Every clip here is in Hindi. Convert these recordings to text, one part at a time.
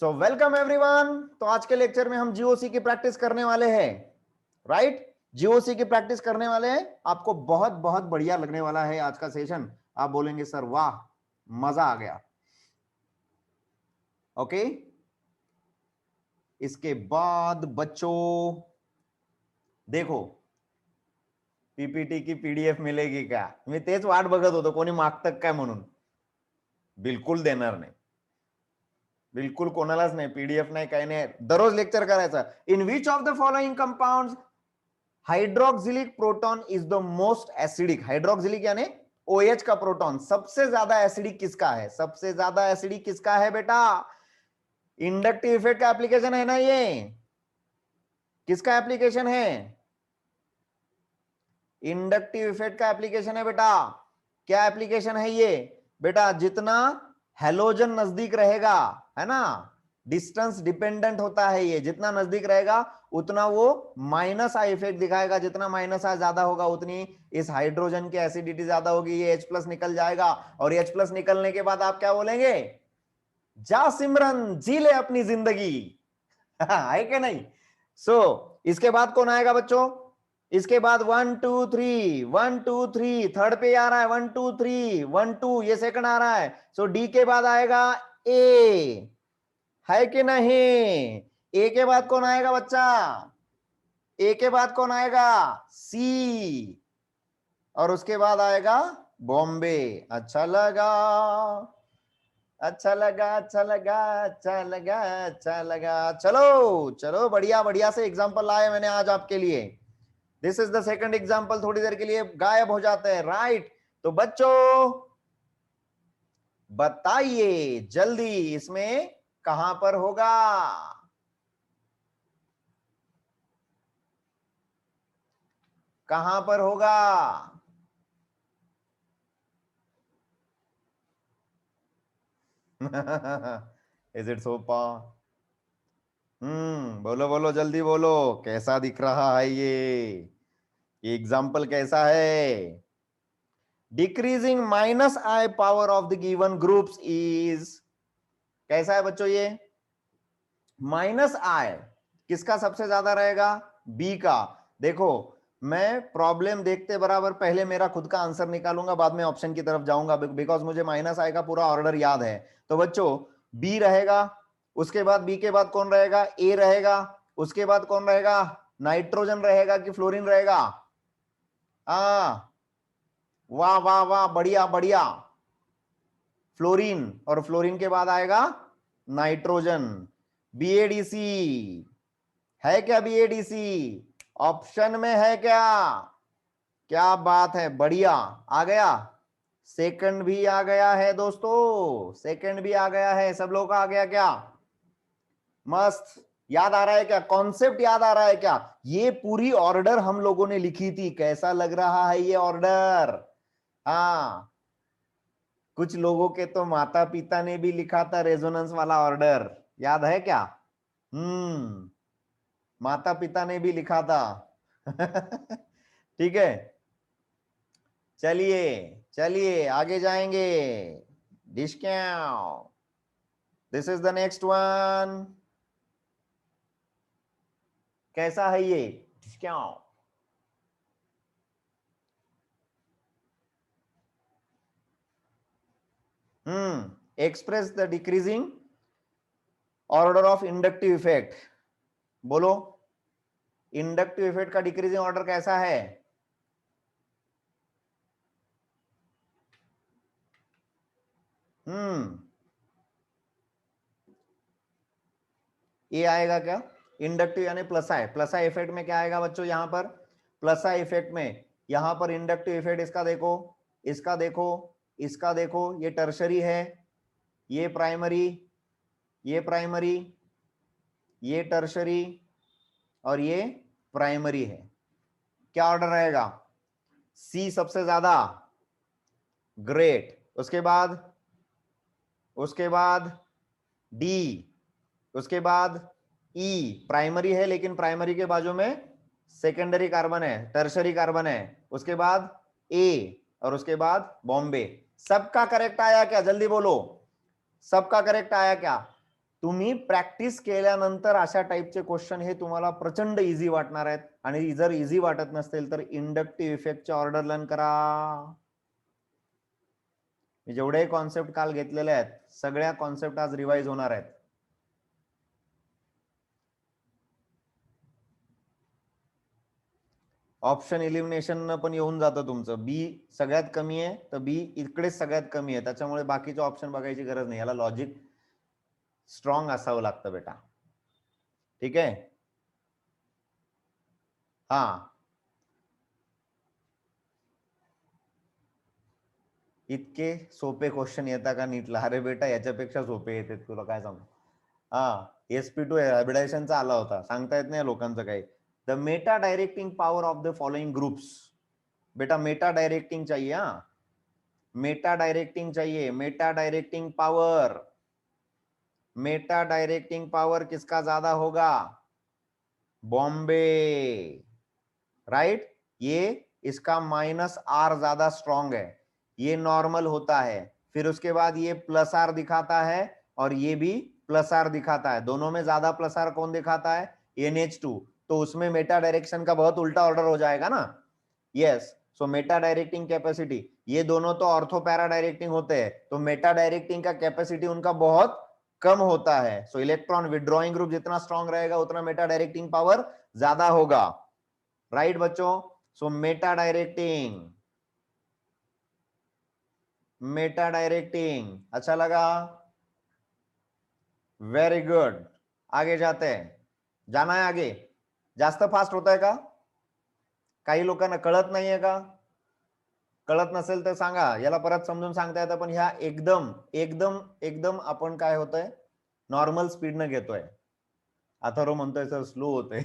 So welcome everyone. तो आज के लेक्चर में हम जीओसी की प्रैक्टिस करने वाले हैं। राइट, जीओसी की प्रैक्टिस करने वाले हैं। आपको बहुत बहुत बढ़िया लगने वाला है आज का सेशन। आप बोलेंगे सर वाह, मजा आ गया। ओके, इसके बाद बच्चों देखो, पीपीटी की पीडीएफ मिलेगी का? मी तेच वाट बघत होतो, कोणी मागतं काय म्हणून। बिलकुल देणार नाही, बिलकुल कोणालाच नाही, पीडीएफ नाही, काही नाही। दररोज लेक्चर करायचा। In which of the following compounds hydroxylic proton is the most acidic. Hydroxylic यानी OH का प्रोटॉन सबसे ज्यादा एसिडिक किसका है? सबसे ज्यादा एसिडिक किसका है बेटा? इंडक्टिव इफेक्ट का एप्लीकेशन है ना ये। किसका एप्लीकेशन है? इंडक्टिव इफेक्ट का एप्लीकेशन है बेटा। क्या एप्लीकेशन है ये बेटा? जितना हेलोजन नजदीक रहेगा, है ना, डिस्टेंस डिपेंडेंट होता है ये, जितना नजदीक रहेगा उतना वो माइनस आई इफेक्ट दिखाएगा। जितना माइनस आई ज्यादा होगा उतनी इस हाइड्रोजन की एसिडिटी ज्यादा होगी। ये H+ निकल जाएगा और H+ निकलने के बाद आप क्या बोलेंगे? जा सिमरन जी ले अपनी जिंदगी। है क्या नहीं? इसके बाद कौन आएगा बच्चों? इसके बाद 1 2 3 1 2 3 थर्ड पे आ रहा है। 1 2 3 1 2 ये सेकंड आ रहा है। डी के बाद आएगा ए, है कि नहीं? ए के बाद कौन आएगा बच्चा? ए के बाद कौन आएगा? सी, और उसके बाद आएगा बॉम्बे। अच्छा लगा, अच्छा लगा, अच्छा लगा, अच्छा लगा, अच्छा लगा। चलो चलो, बढ़िया बढ़िया से एग्जांपल लाए मैंने आज आपके लिए। This is the second example. थोड़ी देर के लिए गायब हो जाते हैं। राइट, तो बच्चों बताइए जल्दी, इसमें कहां पर होगा? कहां पर होगा? इज इट सोपा? बोलो बोलो, जल्दी बोलो, कैसा दिख रहा है ये एग्जाम्पल कैसा है? Decreasing minus I power of the given groups is, कैसा है बच्चों ये? माइनस आई किसका सबसे ज्यादा रहेगा? बी का। देखो, मैं प्रॉब्लम देखते बराबर पहले मेरा खुद का आंसर निकालूंगा, बाद में ऑप्शन की तरफ जाऊंगा, बिकॉज मुझे माइनस आई का पूरा ऑर्डर याद है। तो बच्चों बी रहेगा, उसके बाद बी के बाद कौन रहेगा? ए रहेगा, उसके बाद कौन रहेगा? नाइट्रोजन रहेगा कि फ्लोरीन रहेगा? वाह वाह वाह, बढ़िया बढ़िया, फ्लोरीन। और फ्लोरीन के बाद आएगा नाइट्रोजन। BADC है क्या? BADC ऑप्शन में है क्या? क्या बात है, बढ़िया, आ गया। सेकंड भी आ गया है दोस्तों, सेकंड भी आ गया है। सब लोग का आ गया क्या? मस्त। याद आ रहा है क्या? कॉन्सेप्ट याद आ रहा है क्या? ये पूरी ऑर्डर हम लोगों ने लिखी थी। कैसा लग रहा है ये ऑर्डर? हाँ, कुछ लोगों के तो माता पिता ने भी लिखा था रेजोनेंस वाला ऑर्डर, याद है क्या? माता पिता ने भी लिखा था। ठीक है, चलिए चलिए आगे जाएंगे। Discount, this is the next one. कैसा है ये? Discount, express the decreasing order of inductive effect. बोलो, इंडक्टिव इफेक्ट का डिक्रीजिंग ऑर्डर कैसा है? ये आएगा क्या? इंडक्टिव यानी plus I. Plus I effect में क्या आएगा बच्चों? यहां पर प्लस आई इफेक्ट में, यहां पर इंडक्टिव इफेक्ट इसका देखो, इसका देखो, इसका देखो, ये टर्शरी है, ये प्राइमरी, ये प्राइमरी, ये टर्शरी और ये प्राइमरी है। क्या ऑर्डर रहेगा? सी सबसे ज्यादा, ग्रेट। उसके बाद डी, उसके बाद ई। प्राइमरी है लेकिन प्राइमरी के बाजू में सेकेंडरी कार्बन है, टर्शरी कार्बन है। उसके बाद ए और उसके बाद बॉम्बे। सबका करेक्ट आया क्या? जल्दी बोलो, सबका करेक्ट आया क्या? तुम्ही प्रॅक्टिस केल्यानंतर अशा टाईपचे क्वेश्चन हे तुम्हाला प्रचंड इझी वाटणार आहेत. आणि जर इझी वाटत नसतील तर इंडक्टिव्ह इफेक्टचे ऑर्डर लर्न करा. जेवढे कॉन्सेप्ट काल घेतलेले आहेत सगळ्या कॉन्सेप्ट आज रिवाइज होणार आहेत. ऑप्शन इलिमिनेशन पण येऊन जातं तुमचं. बी सगळ्यात कमी आहे तर बी इकडेच सगळ्यात कमी आहे, त्याच्यामुळे बाकीचे ऑप्शन बघायची गरज नाही. याला लॉजिक स्ट्रॉंग असावं लागतं बेटा. ठीक आहे. हा, इतके सोपे क्वेश्चन येतात का नीटला? अरे बेटा याच्यापेक्षा सोपे येते, तुला काय सांगू. हा, SP2 हायब्रिडायझेशनचा आला होता, सांगता येत नाही लोकांचं काही. The Meta directing power of the following groups. बेटा मेटा डायरेक्टिंग चाहिए. हाँ, मेटा डायरेक्टिंग चाहिए. Meta directing power, Meta directing power किसका ज्यादा होगा? बॉम्बे, राइट. ये इसका -R ज्यादा स्ट्रॉन्ग है, ये नॉर्मल होता है. फिर उसके बाद ये +R दिखाता है और ये भी +R दिखाता है. दोनों में ज्यादा +R कौन दिखाता है? NH2. तो उसमें मेटा डायरेक्शन का बहुत उल्टा ऑर्डर हो जाएगा ना. यस. सो मेटा डायरेक्टिंग कैपेसिटी, ये दोनों तो ऑर्थो पैरा डायरेक्टिंग होते हैं, तो मेटा डायरेक्टिंग का कैपेसिटी उनका बहुत कम होता है. सो इलेक्ट्रॉन विड्रॉइंग ग्रुप जितना स्ट्रॉन्ग रहेगा उतना मेटा डायरेक्टिंग पावर ज्यादा होगा. राइट बच्चों. सो मेटा डायरेक्टिंग, मेटा डायरेक्टिंग अच्छा लगा? Very good. आगे जाते हैं. जाना है आगे. जास्त फास्ट होत आहे का? काही लोकांना कळत नाहीये का? कळत नसेल तर सांगा, याला परत समजून सांगता येतं. पण ह्या एकदम एकदम एकदम आपण काय होतंय नॉर्मल स्पीडनं घेतोय. अथर्व म्हणतोय सर स्लो होतोय.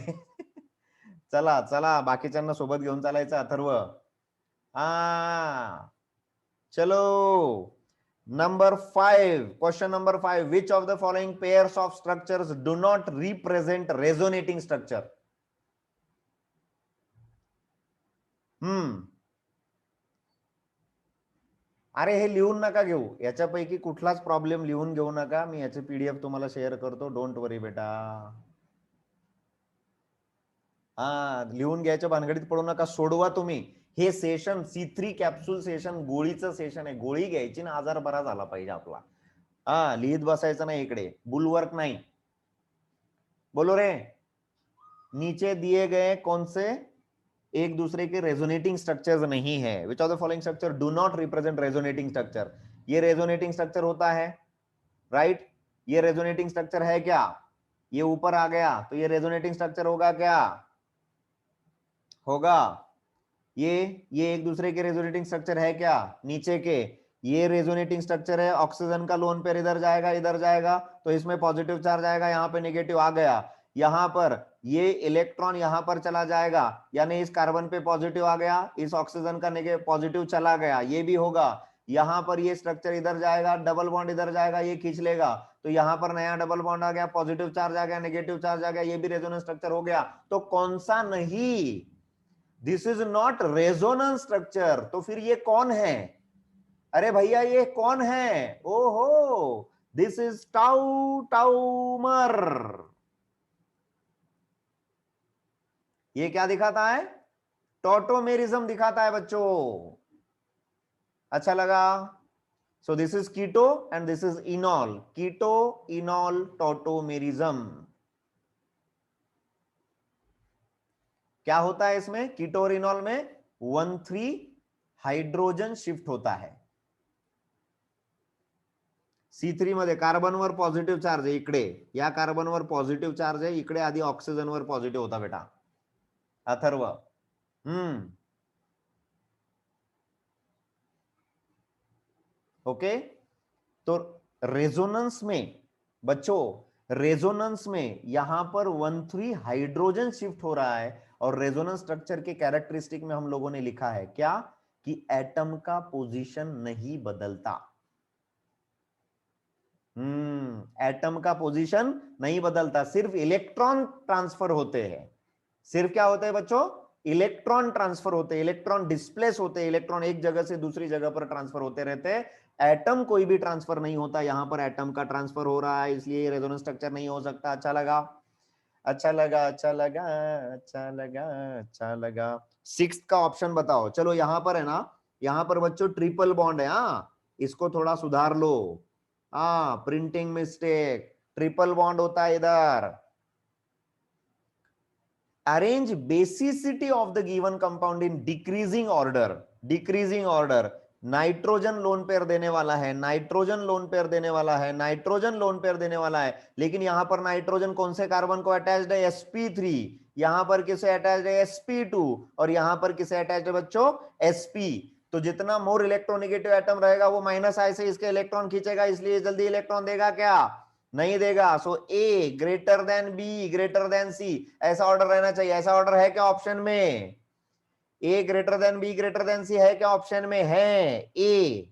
चला चला, बाकीच्यांना सोबत घेऊन चालायचं. अथर्व, हा चलो. Number 5, question number 5. Which of the following pairs of structures do not represent resonating structure? अरे हे लिहून नका घेऊ, याच्यापैकी कुठलाच प्रॉब्लेम लिहून घेऊ नका. मी याचे PDF तुम्हाला शेअर करतो. डोंट वरी बेटा. हा, लिहून घ्यायच्या भानगडीत पडू नका. सोडवा तुम्ही. हे सेशन C3 कॅप्सूल सेशन गोळीचं सेशन आहे. गोळी घ्यायची ना, आजार बरा झाला पाहिजे आपला. हा, लिहित बसायचं नाही इकडे, बुलवर्क नाही. बोलो रे. नीचे दिए गए कौन से एक दूसरे के रेजोनेटिंग स्ट्रक्चर्स नहीं है? विच of the following structure do not represent resonating structure? ये रेजोनेटिंग स्ट्रक्चर होता है, राइट. ये रेजोनेटिंग स्ट्रक्चर है क्या? ये ऊपर आ गया तो ये रेजोनेटिंग स्ट्रक्चर होगा क्या? होगा. ये एक दूसरे के रेजोनेटिंग स्ट्रक्चर है क्या? नीचे के ये रेजोनेटिंग स्ट्रक्चर है. ऑक्सीजन का लोन पेयर इधर जाएगा तो इसमें पॉजिटिव चार्ज आएगा, यहाँ पे नेगेटिव आ गया. यहां पर ये इलेक्ट्रॉन यहां पर चला जाएगा, यानी इस कार्बन पे पॉजिटिव आ गया, इस ऑक्सीजन का नेगेटिव पॉजिटिव चला गया. ये भी होगा. यहां पर ये स्ट्रक्चर इधर जाएगा, डबल बॉन्ड इधर जाएगा, ये खींच लेगा, तो यहां पर नया डबल बॉन्ड आ गया, पॉजिटिव चार्ज आ गया, नेगेटिव चार्ज आ गया, ये भी रेजोनेंस स्ट्रक्चर हो गया. तो कौन सा नहीं? This is not resonance structure. तो फिर ये कौन है? अरे भैया ये कौन है? ओहो, दिस इज टाउमर. ये क्या दिखाता है? टॉटोमेरिज्म दिखाता है बच्चों. अच्छा लगा? So this is keto and this is enol. Keto enol tautomerism. क्या होता है इसमें? कीटो और इनॉल में 1,3 हाइड्रोजन शिफ्ट होता है. C3 मध्ये कार्बनवर पॉझिटिव्ह चार्ज आहे, इकडे या कार्बनवर पॉझिटिव्ह चार्ज आहे, इकडे आधी ऑक्सिजनवर पॉझिटिव्ह होता बेटा. अथर्व. ओके. तो रेजोनेंस में बच्चों, रेजोनेंस में यहां पर 1,3 हाइड्रोजन शिफ्ट हो रहा है. और रेजोनेंस स्ट्रक्चर के कैरेक्टरिस्टिक में हम लोगों ने लिखा है क्या? कि एटम का पोजीशन नहीं बदलता. एटम का पोजीशन नहीं बदलता, सिर्फ इलेक्ट्रॉन ट्रांसफर होते हैं. सिर्फ क्या होते हैं बच्चों? इलेक्ट्रॉन ट्रांसफर होते हैं, इलेक्ट्रॉन डिस्प्लेस होते हैं, इलेक्ट्रॉन एक जगह से दूसरी जगह पर ट्रांसफर होते रहते हैं. एटम कोई भी ट्रांसफर नहीं होता, यहां पर एटम का ट्रांसफर हो रहा है, इसलिए रेजोनेंस स्ट्रक्चर नहीं हो सकता। अच्छा लगा, अच्छा लगा, अच्छा लगा, अच्छा लगा, अच्छा लगा। सिक्स का ऑप्शन बताओ। चलो यहां पर है ना, यहां पर बच्चों ट्रिपल बॉन्ड है, हाँ इसको थोड़ा सुधार लो। हाँ प्रिंटिंग मिस्टेक, ट्रिपल बॉन्ड होता है इधर। Arrange basicity of the given compound in decreasing order, decreasing order. Nitrogen lone pair देने वाला है, नाइट्रोजन लोन पेयर देने वाला है, नाइट्रोजन लोन पेयर देने वाला है, लेकिन यहां पर नाइट्रोजन कौन से कार्बन को अटैच्ड है? sp3। यहां पर किसे अटैच्ड है? sp2। और यहां पर किसे अटैच्ड है बच्चों? sp। तो जितना मोर इलेक्ट्रोनेगेटिव एटम रहेगा वो माइनस आई से इसके इलेक्ट्रॉन खींचेगा, इसलिए जल्दी इलेक्ट्रॉन देगा क्या? नहीं देगा। So A greater than B greater than C, ऐसा ऑर्डर रहना चाहिए। ऐसा ऑर्डर है क्या ऑप्शन में? A greater than B greater than C है क्या ऑप्शन में? है ए।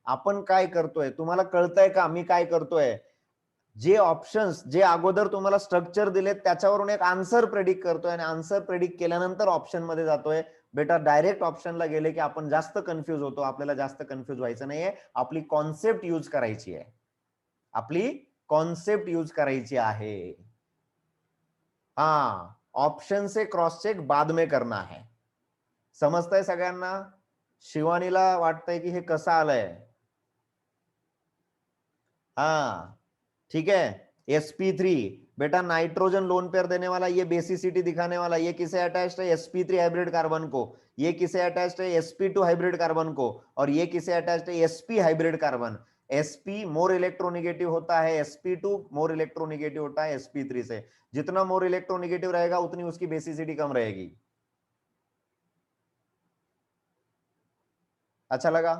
आपण काय करतोय तुम्हाला कळतंय का मी काय करतोय? जे ऑप्शन्स जे अगोदर तुम्हाला स्ट्रक्चर दिलेत त्याच्यावरून एक आन्सर प्रेडिक्ट करतोय, आणि आन्सर प्रेडिक्ट केल्यानंतर ऑप्शन मध्ये जातोय। बेटा डायरेक्ट ऑप्शनला गेले की आपण जास्त कन्फ्यूज होतो, आपल्याला जास्त कन्फ्यूज व्हायचं नाहीये, आपली कॉन्सेप्ट यूज करायची आहे, आपली कॉन्सेप्ट यूज करायची आहे। हाँ ऑप्शन से क्रॉस चेक बाद में करना है। समजतंय सगळ्यांना? शिवानीला वाटतंय की हे कसं आलंय? हाँ ठीक है। sp3 बेटा नाइट्रोजन लोन पेयर देने वाला, ये बेसिसिटी दिखाने वाला, ये किसे अटैच्ड है? sp3 हाइब्रिड कार्बन को। ये किसे अटैच्ड है? sp2 हाइब्रिड कार्बन को। और ये किसे अटैच्ड है? sp hybrid carbon. sp more electronegative होता है, sp2 मोर इलेक्ट्रोनेगेटिव होता है sp3 से। जितना मोर इलेक्ट्रोनेगेटिव रहेगा उतनी उसकी बेसिसिटी कम रहेगी। अच्छा लगा,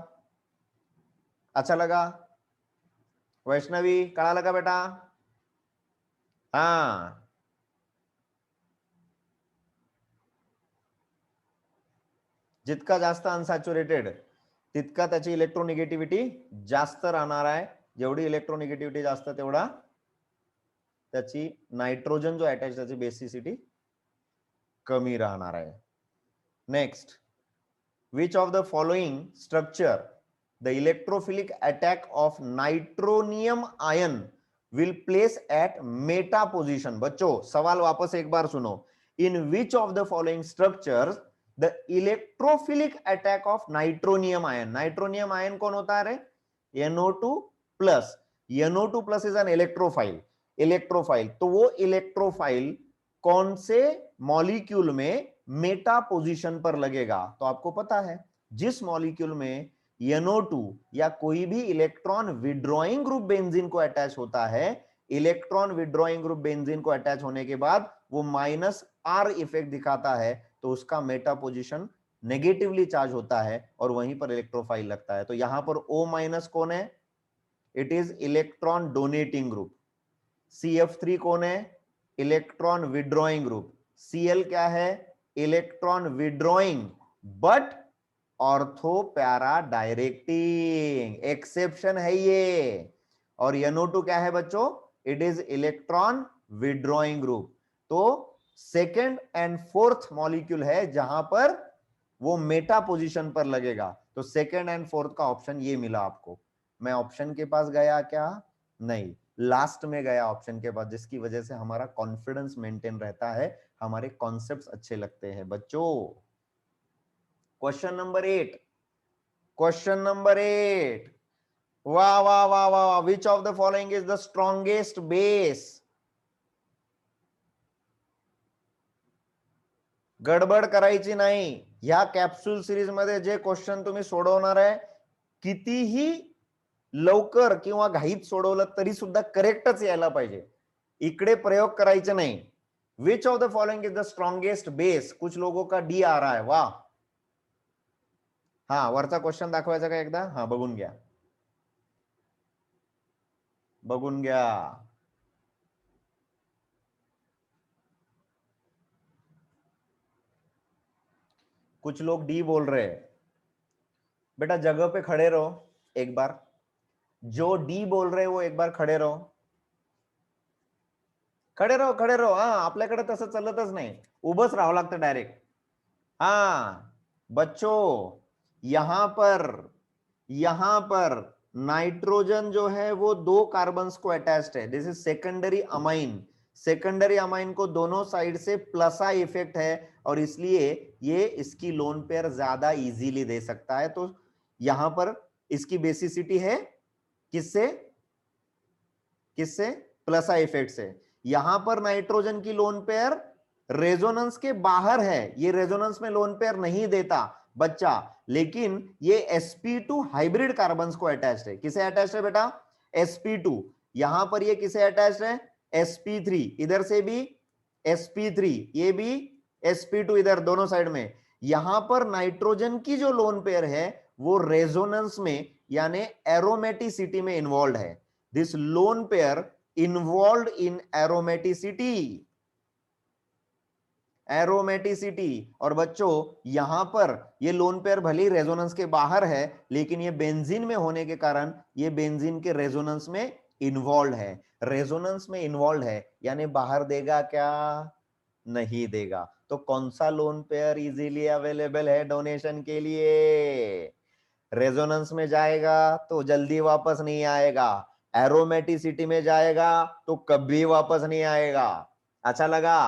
अच्छा लगा? वैष्णवी कळालं का बेटा? हाँ जितका जास्त अनसॅच्युरेटेड तितका त्याची इलेक्ट्रोनिगेटिव्हिटी जास्त राहणार आहे। जेवढी इलेक्ट्रोनिगेटिव्हिटी जास्त तेवढा त्याची नाइट्रोजन जो अटॅच त्याची बेसिसिटी कमी राहणार आहे। Next, which of the following structure the electrophilic attack of nitronium ion will place at meta position? बच्चों सवाल वापस एक बार सुनो। In which of the following structures the electrophilic attack of nitronium ion, nitronium ion कौन होता है रे? NO2 plus, NO2 plus is an electrophile, electrophile. तो वो इलेक्ट्रोफाइल कौन से मॉलिक्यूल में मेटा पोजीशन पर लगेगा? तो आपको पता है जिस मॉलिक्यूल में NO2 या कोई भी इलेक्ट्रॉन विड्रॉइंग ग्रुप बेंजीन को अटैच होता है, इलेक्ट्रॉन विड्रॉइंग ग्रुप बेंजीन को अटैच होने के बाद वो -R इफेक्ट दिखाता है, तो उसका मेटा पोजीशन नेगेटिवली चार्ज होता है और वहीं पर इलेक्ट्रोफाइल लगता है। तो यहां पर O- कौन है? It is electron donating group. CF3 कौन है? Electron withdrawing group. Cl क्या है? Electron withdrawing but ortho para directing, exception है ये। और NO2 क्या है बच्चों? It is electron withdrawing group. तो सेकेंड एंड फोर्थ मॉलिक्यूल है जहां पर वो मेटा पोजीशन पर लगेगा। तो सेकेंड एंड फोर्थ का ऑप्शन ये मिला आपको। मैं ऑप्शन के पास गया क्या? नहीं, लास्ट में गया ऑप्शन के पास, जिसकी वजह से हमारा कॉन्फिडेंस मेंटेन रहता है, हमारे कॉन्सेप्ट्स अच्छे लगते हैं बच्चों। क्वेश्चन नंबर 8, क्वेश्चन नंबर 8, वाह वाह वाह वाह, विच of the following is the strongest base? गडबड करायची नाही। ह्या कॅप्सूल सिरीज मध्ये जे क्वेश्चन तुम्ही सोडवणार आहे, कितीही लवकर किंवा घाईत सोडवलं तरी सुद्धा करेक्टच यायला पाहिजे, इकडे प्रयोग करायचे नाही। विच of the following is the strongest base? कुछ लोगों का डी आ रहा है, वाह। हा वरचा क्वेश्चन दाखवायचा का एकदा? हा बघून घ्या, बघून घ्या। कुछ लोग डी बोल रहे हैं। बेटा जगह पे खड़े रहो एक बार, जो डी बोल रहे वो एक बार खड़े रहो, खड़े रहो, खड़े रहो। हा आपल्याकडे तसं चालतच नाही, उभंच राहावं लागतं डायरेक्ट। हाँ बच्चों यहां पर यहां पर नाइट्रोजन जो है वो 2 कार्बन्स को अटैच्ड है, this is secondary amine. Secondary amine को दोनों साइड से प्लस आई इफेक्ट है और इसलिए ये इसकी लोन पेयर ज्यादा इजीली दे सकता है। तो यहां पर इसकी बेसिसिटी है किससे, किससे, प्लस आई इफेक्ट से। यहां पर नाइट्रोजन की लोन पेयर रेजोनेंस के बाहर है, ये रेजोनेंस में लोन पेयर नहीं देता बच्चा, लेकिन ये sp2 हाइब्रिड कार्बन्स को अटैच्ड है। किसे अटैच्ड है बेटा, sp2। यहां पर ये किसे अटैच्ड है, sp3, इधर से भी sp3, ये भी sp2, इधर दोनों साइड में। यहां पर नाइट्रोजन की जो लोन पेयर है वो रेजोनेंस में यानी एरोमेटिसिटी में इन्वॉल्व है। This lone pair involve in aromaticity, aromaticity. और बच्चों यहां पर ये लोन पेयर भले ही रेजोनेंस के बाहर है, लेकिन ये बेंजीन में होने के कारण ये बेंजीन के रेजोनेंस में इन्वॉल्व है। रेजोनेंस में इन्वॉल्व है यानी बाहर देगा क्या, नहीं देगा। तो कौन सा लोन पेयर इजीली अवेलेबल है डोनेशन के लिए, रेजोनेंस में जाएगा तो जल्दी वापस नहीं आएगा, एरोमेटिसिटी में जाएगा तो कभी वापस नहीं आएगा। अच्छा लगा,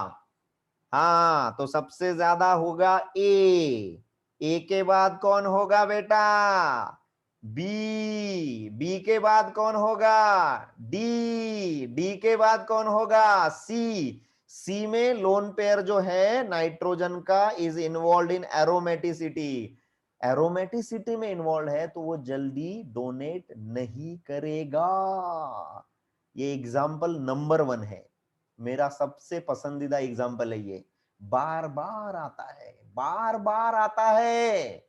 हाँ। तो सबसे ज्यादा होगा ए के बाद कौन होगा बेटा, बी के बाद कौन होगा, डी के बाद कौन होगा, सी में लोन पेयर जो है नाइट्रोजन का is involve in aromaticity. Aromaticity में इन्वॉल्व है तो वो जल्दी डोनेट नहीं करेगा। ये एग्जाम्पल नंबर 1 है, मेरा सबसे पसंदीदा एग्जाम्पल है ये, बार बार आता है, बार बार आता है,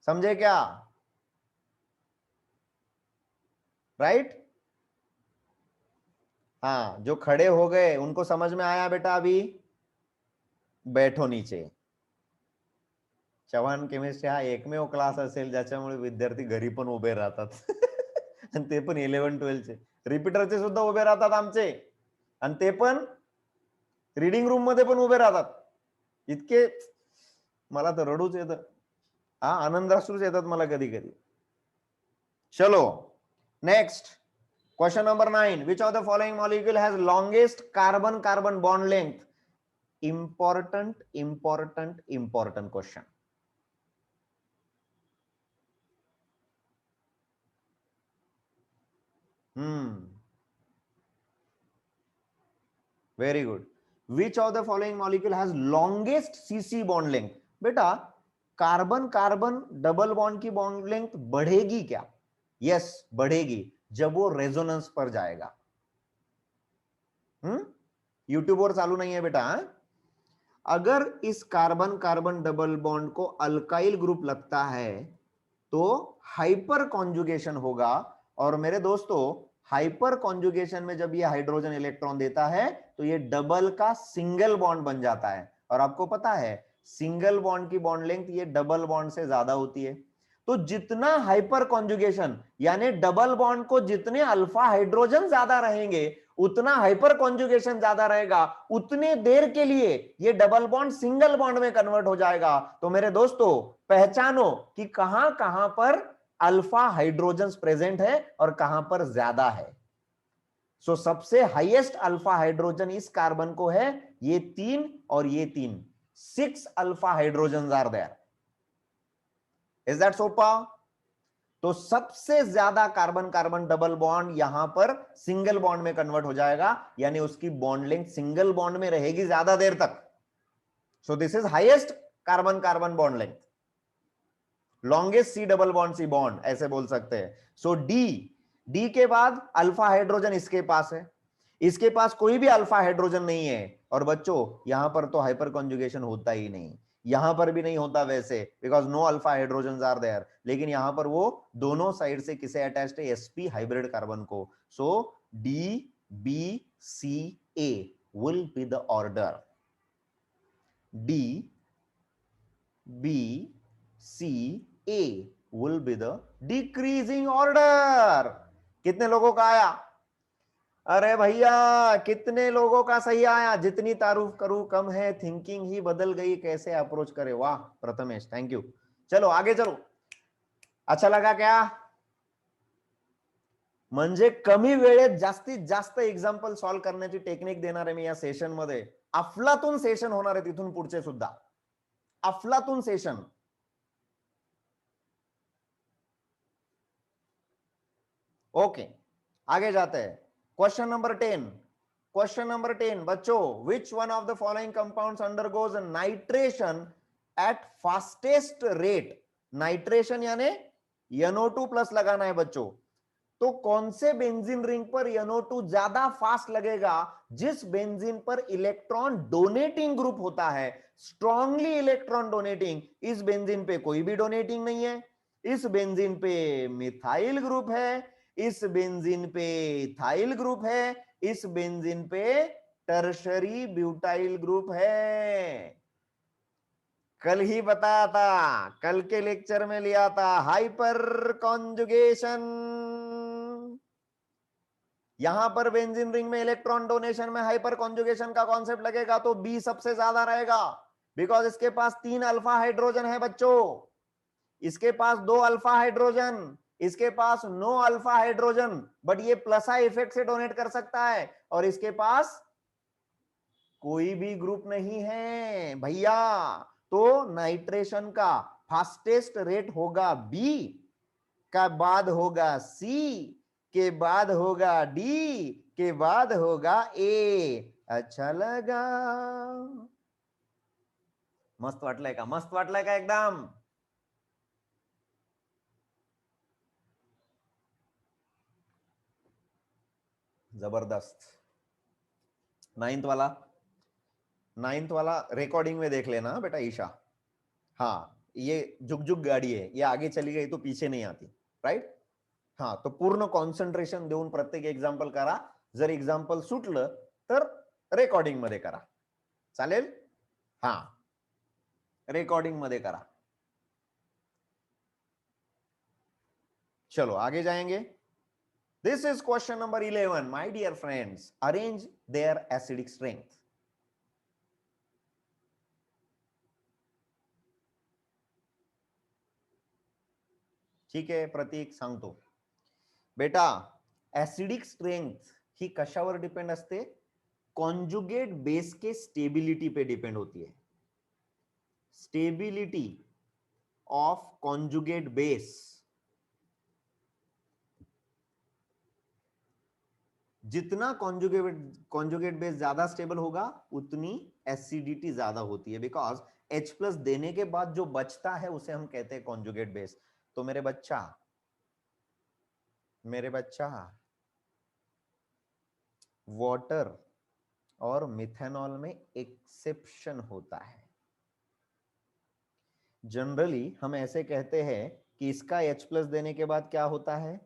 समझे क्या, राइट। हाँ, जो खड़े हो गए उनको समझ में आया बेटा, अभी बैठो नीचे। चव्हाण केमिस्ट्री हा एकमेव क्लास असेल ज्याच्यामुळे विद्यार्थी घरी पण उभे राहतात आणि ते पण 11-12 चे, रिपीटरचे सुद्धा उभे राहतात आमचे, आणि ते पण रीडिंग रूम मध्ये पण उभे राहतात। इतके मला तर रडूच येतं, हा आनंदाश्रूच येतात मला कधी कधी। चलो next question number 9, which of the following molecule has longest carbon carbon bond length. Important important important question. Very good. Which of the following molecule has longest CC bond length. बेटा कार्बन कार्बन डबल बॉन्ड की बॉन्ड लेंथ बढ़ेगी क्या, यस बढ़ेगी जब वो रेजोनेंस पर जाएगा। यूट्यूब और चालू नहीं है बेटा, अगर इस कार्बन कार्बन डबल बॉन्ड को अल्काइल ग्रुप लगता है तो हाइपर कॉन्जुगेशन होगा, और मेरे दोस्तों हाइपर कॉन्जुगेशन में जब ये हाइड्रोजन इलेक्ट्रॉन देता है तो ये डबल का सिंगल बॉन्ड बन जाता है। और आपको पता है सिंगल बॉन्ड की बॉन्ड लेंथ ये डबल बॉन्ड से ज्यादा होती है। तो जितना हाइपर कॉन्जुगेशन यानी डबल बॉन्ड को जितने अल्फा हाइड्रोजन ज्यादा रहेंगे उतना हाइपर कॉन्जुगेशन ज्यादा रहेगा, उतने देर के लिए ये डबल बॉन्ड सिंगल बॉन्ड में कन्वर्ट हो जाएगा। तो मेरे दोस्तों पहचानो कि कहां कहां पर अल्फा हाइड्रोजन प्रेजेंट है और कहां पर ज्यादा है। सो सबसे हाईएस्ट अल्फा हाइड्रोजन इस कार्बन को है, ये 3 और ये 3, 6 alpha hydrogen are there. Is that सोपा। तो सबसे ज्यादा कार्बन कार्बन डबल बॉन्ड यहां पर सिंगल बॉन्ड में कन्वर्ट हो जाएगा, यानी उसकी बॉन्ड लेंथ सिंगल बॉन्ड में रहेगी ज्यादा देर तक। So this is highest carbon carbon bond length, longest C double bond C bond ऐसे बोल सकते हैं। सो डी के बाद अल्फा हाइड्रोजन इसके पास है, इसके पास कोई भी अल्फा हाइड्रोजन नहीं है। और बच्चों यहां पर तो हाइपर कॉन्जुगेशन होता ही नहीं, यहां पर भी नहीं होता वैसे, because no alpha hydrogen are there. लेकिन यहां पर वो दोनों साइड से किसे अटैच्ड है, sp हाइब्रिड कार्बन को। So D B C A will be the order, D B C A will be the decreasing order. कितने लोगों का आया, अरे भैया कितने लोगों का सही आया, जितनी तारीफ करूं कम है, थिंकिंग ही बदल गई, कैसे अप्रोच करे, वाह प्रथमेश थैंक यू। चलो आगे चलो, अच्छा लगा क्या? म्हणजे कमी वेळेत जास्तीत जास्त एक्झाम्पल सॉल्व्ह करण्याची टेक्निक देणार आहे मी या सेशन मध्ये. अफलातून सेशन होणार आहे तिथून पुढचे सुद्धा, अफलातून सेशन. ओके, आगे जाते हैं. Question number 10. क्वेश्चन नंबर 10 बच्चों, which one of the following compounds undergoes nitration at fastest rate. Nitration यानी NO2 प्लस लगाना है बच्चों. तो कौन से बेंजीन रिंग पर NO2 ज्यादा फास्ट लगेगा? जिस बेंजीन पर इलेक्ट्रॉन डोनेटिंग ग्रुप होता है, स्ट्रांगली इलेक्ट्रॉन डोनेटिंग. इस बेंजीन पे कोई भी डोनेटिंग नहीं है. इस बेंजीन पे मिथाइल ग्रुप है, इस बेंजीन पे इथाइल ग्रुप है, इस बेंजीन पे टर्शरी ब्यूटाइल ग्रुप है. कल ही बताया था, कल के लेक्चर में लिया था, हाइपर कॉन्जुगेशन. यहां पर बेंजीन रिंग में इलेक्ट्रॉन डोनेशन में हाइपर कॉन्जुगेशन का कॉन्सेप्ट लगेगा तो बी सबसे ज्यादा रहेगा, बिकॉज इसके पास 3 अल्फा हाइड्रोजन है बच्चों. इसके पास 2 अल्फा हाइड्रोजन, इसके पास 9 अल्फा हाइड्रोजन, बट ये प्लस आई इफेक्ट से डोनेट कर सकता है. और इसके पास कोई भी ग्रुप नहीं है भैया. तो नाइट्रेशन का फास्टेस्ट रेट होगा बी, का बाद होगा सी, के बाद होगा डी, के बाद होगा ए. अच्छा लगा? मस्त वाटलंय का? मस्त वाटलंय का एकदम? जबरदस्त. नाइन्थ वाला रिकॉर्डिंग में देख लेना बेटा ईशा. हाँ, ये जुग जुग गाडी आहे, ये आगे चली गई तो पीछे नहीं आती. राइट? हाँ, तो पूर्ण कॉन्सन्ट्रेशन देऊन प्रत्येक एक्झाम्पल करा. जर एक्झाम्पल सुटलं तर रेकॉर्डिंग मध्ये करा. चालेल? हा, रेकॉर्डिंग मध्ये करा. चलो आगे जाएंगे. This is question number 11. My dear friends, arrange their acidic strength. ठीक आहे प्रतीक, सांगतो. बेटा, ऍसिडिक स्ट्रेंथ ही कशावर डिपेंड असते? कॉन्जुगेट बेस के स्टेबिलिटी पे डिपेंड होती है. Stability of conjugate base. जितना कॉन्जुगेट बेस ज्यादा स्टेबल होगा उतनी एसिडिटी ज्यादा होती है, बिकॉज H प्लस देने के बाद जो बचता है उसे हम कहते हैं कॉन्जुगेट बेस. तो मेरे बच्चा वाटर और मिथेनॉल में एक्सेप्शन होता है. जनरली हम ऐसे कहते हैं कि इसका H प्लस देने के बाद क्या होता है?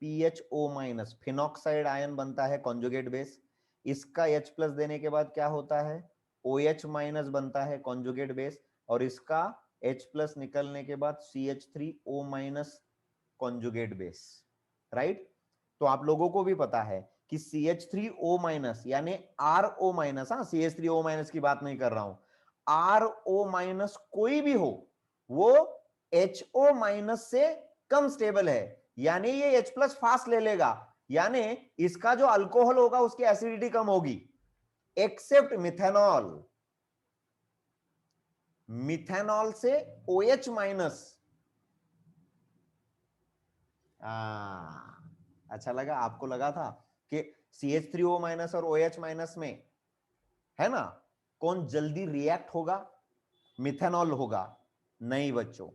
PHO माइनस, फिनॉक्साइड आयन बनता है कॉन्जुगेट बेस. इसका H प्लस देने के बाद क्या होता है? OH माइनस बनता है कॉन्जुगेट बेस. और इसका H प्लस निकलने के बाद CH3O minus conjugate base. Right? तो आप लोगों को भी पता है कि CH3O माइनस यानी RO माइनस, हाँ CH3O माइनस की बात नहीं कर रहा हूं, RO माइनस कोई भी हो वो HO माइनस से कम स्टेबल है, यानी ये H प्लस फास्ट ले लेगा, यानी इसका जो अल्कोहल होगा उसकी एसिडिटी कम होगी. Except methanol. मिथेनॉल से OH माइनस. अच्छा लगा? आपको लगा था कि CH3O माइनस और OH माइनस में है ना कौन जल्दी रिएक्ट होगा? मिथेनॉल होगा. नहीं बच्चों,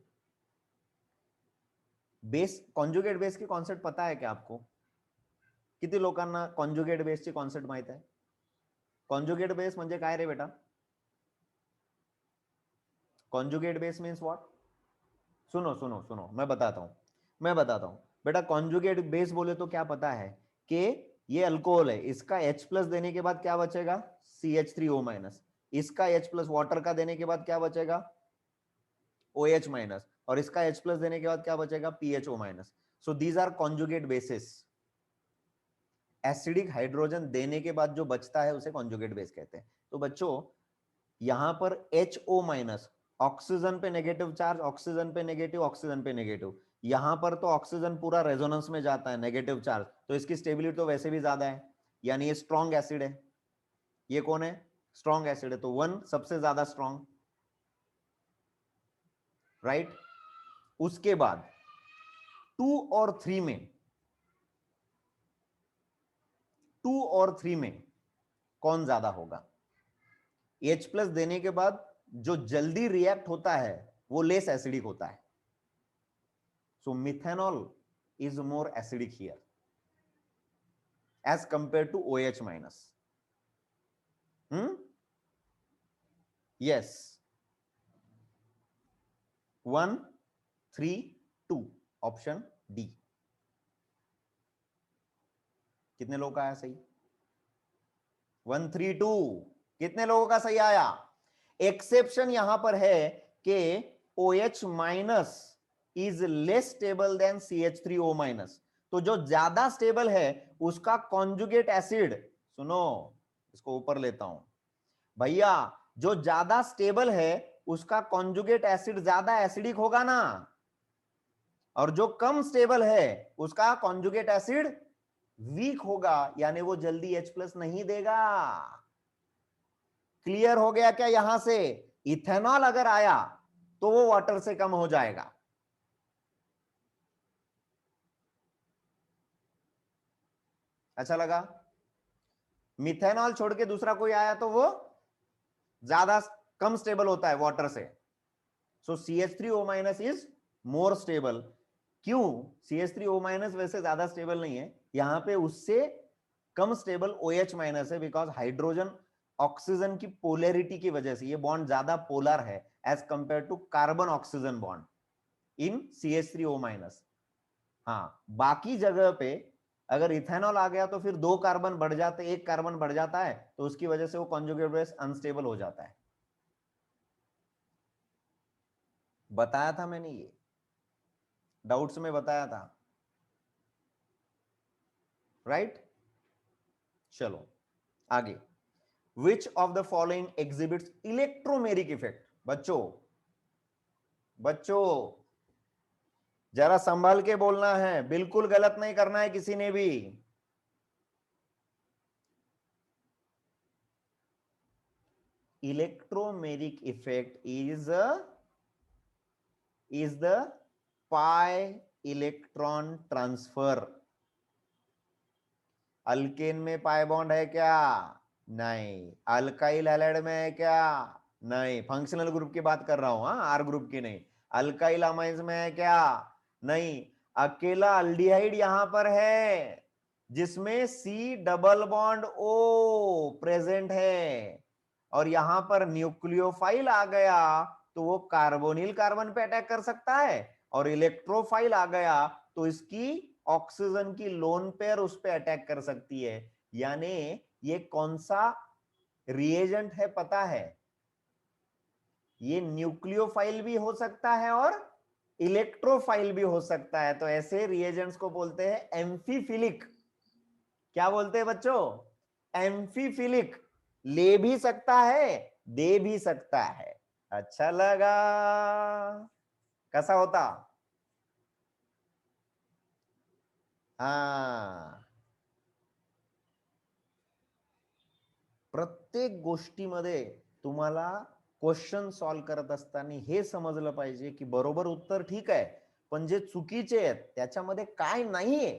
बेस कॉन्जुगेट बेस की कॉन्सेप्ट पता है क्या आपको? किती लोकांना कॉन्जुगेट बेसची कॉन्सेप्ट माहित आहे? कॉन्जुगेट बेस म्हणजे काय रे बेटा? Conjugate base means what? सुनो सुनो सुनो, मैं बताता हूं बेटा. कॉन्जुगेट बेस बोले तो क्या पता है कि ये अल्कोहल है, इसका H प्लस देने के बाद क्या बचेगा? CH3O minus. इसका H प्लस वाटर का देने के बाद क्या बचेगा? OH minus. और इसका H प्लस देने के बाद क्या बचेगा? PHO minus. So these are conjugate bases. Acidic hydrogen देने के बाद जो बचता है उसे कॉन्जुगेट बेस कहते हैं. तो बच्चों यहां पर HO माइनस, ऑक्सीजन पे नेगेटिव चार्ज, ऑक्सीजन पे नेगेटिव, ऑक्सीजन पे नेगेटिव, यहां पर तो ऑक्सीजन पूरा रेजोनेंस में जाता है, नेगेटिव चार्ज, तो इसकी स्टेबिलिटी तो वैसे भी ज्यादा है, यानी ये स्ट्रॉन्ग एसिड है। ये कौन है? स्ट्रॉन्ग एसिड है, तो 1 सबसे ज्यादा स्ट्रॉन्ग, राइट। उसके बाद 2 और 3 में, 2 और 3 में कौन ज्यादा होगा? H+ देने के बाद जो जल्दी रिएक्ट होता है वो लेस एसिडिक होता है, so methanol is more acidic here as compare to OH-। Yes, 1 3 2, option D. कितने लोगों का आया सही? 1 3 2, कितने लोगों का सही आया? एक्सेप्शन यहां पर है कि OH- is less stable then CH3O-। तो जो ज्यादा स्टेबल है उसका कॉन्जुगेट एसिड, सुनो इसको ऊपर लेता हूं भैया, जो ज्यादा स्टेबल है उसका कॉन्जुगेट एसिड ज्यादा एसिडिक होगा ना, और जो कम स्टेबल है उसका कॉन्जुगेट एसिड वीक होगा, यानी वो जल्दी H+ नहीं देगा। क्लियर हो गया क्या? यहां से इथेनॉल अगर आया तो वो वाटर से कम हो जाएगा। अच्छा लगा? मिथेनॉल छोड़ के दूसरा कोई आया तो वो ज्यादा कम स्टेबल होता है वाटर से, सो CH3O- इज मोर स्टेबल। क्यों? CH3O- वैसे ज्यादा स्टेबल नहीं है, यहां पे उससे कम स्टेबल OH- है, बिकॉज हाइड्रोजन ऑक्सीजन की पोलैरिटी की वजह से ये बॉन्ड ज्यादा पोलर है as compare to carbon oxygen bond in CH3O-। हाँ, बाकी जगह पे अगर इथेनॉल आ गया तो फिर 2 कार्बन बढ़ जाते, 1 कार्बन बढ़ जाता है, तो उसकी वजह से वो कॉन्जुगेट बेस अनस्टेबल हो जाता है। बताया था मैंने, ये डाउट्स में बताया था, राइट। चलो आगे, विच of the following exhibits electromeric effect? बच्चों बच्चों जरा संभाल के बोलना है, बिल्कुल गलत नहीं करना है किसी ने भी। Electromeric effect is the pi electron transfer. Alkane में पाई बॉन्ड है क्या? नहीं। अल्काइल हैलाइड में है क्या? नहीं। फंक्शनल ग्रुप की बात कर रहा हूं, हाँ, आर ग्रुप की नहीं। अल्काइल अमाइंस में है क्या? नहीं। अकेला अल्डिहाइड यहां पर है जिसमें C double bond O present है, और यहां पर न्यूक्लियोफाइल आ गया तो वो कार्बोनिल कार्बन पे अटैक कर सकता है, और इलेक्ट्रोफाइल आ गया तो इसकी ऑक्सीजन की लोन पेयर उस पे अटैक कर सकती है। यानी ये कौन सा रिएजेंट है पता है? ये न्यूक्लियोफाइल भी हो सकता है और इलेक्ट्रोफाइल भी हो सकता है, तो ऐसे रिएजेंट्स को बोलते हैं एम्फीफिलिक। क्या बोलते हैं बच्चों? एम्फीफिलिक। ले भी सकता है, दे भी सकता है। अच्छा लगा? कैसा होता? हाँ, प्रत्येक गोष्टीमध्ये तुम्हाला क्वेश्चन सॉल्व करत असताना हे समजलं पाहिजे की बरोबर उत्तर ठीक आहे, पण जे चुकीचे आहेत त्याच्यामध्ये काय नाहीये,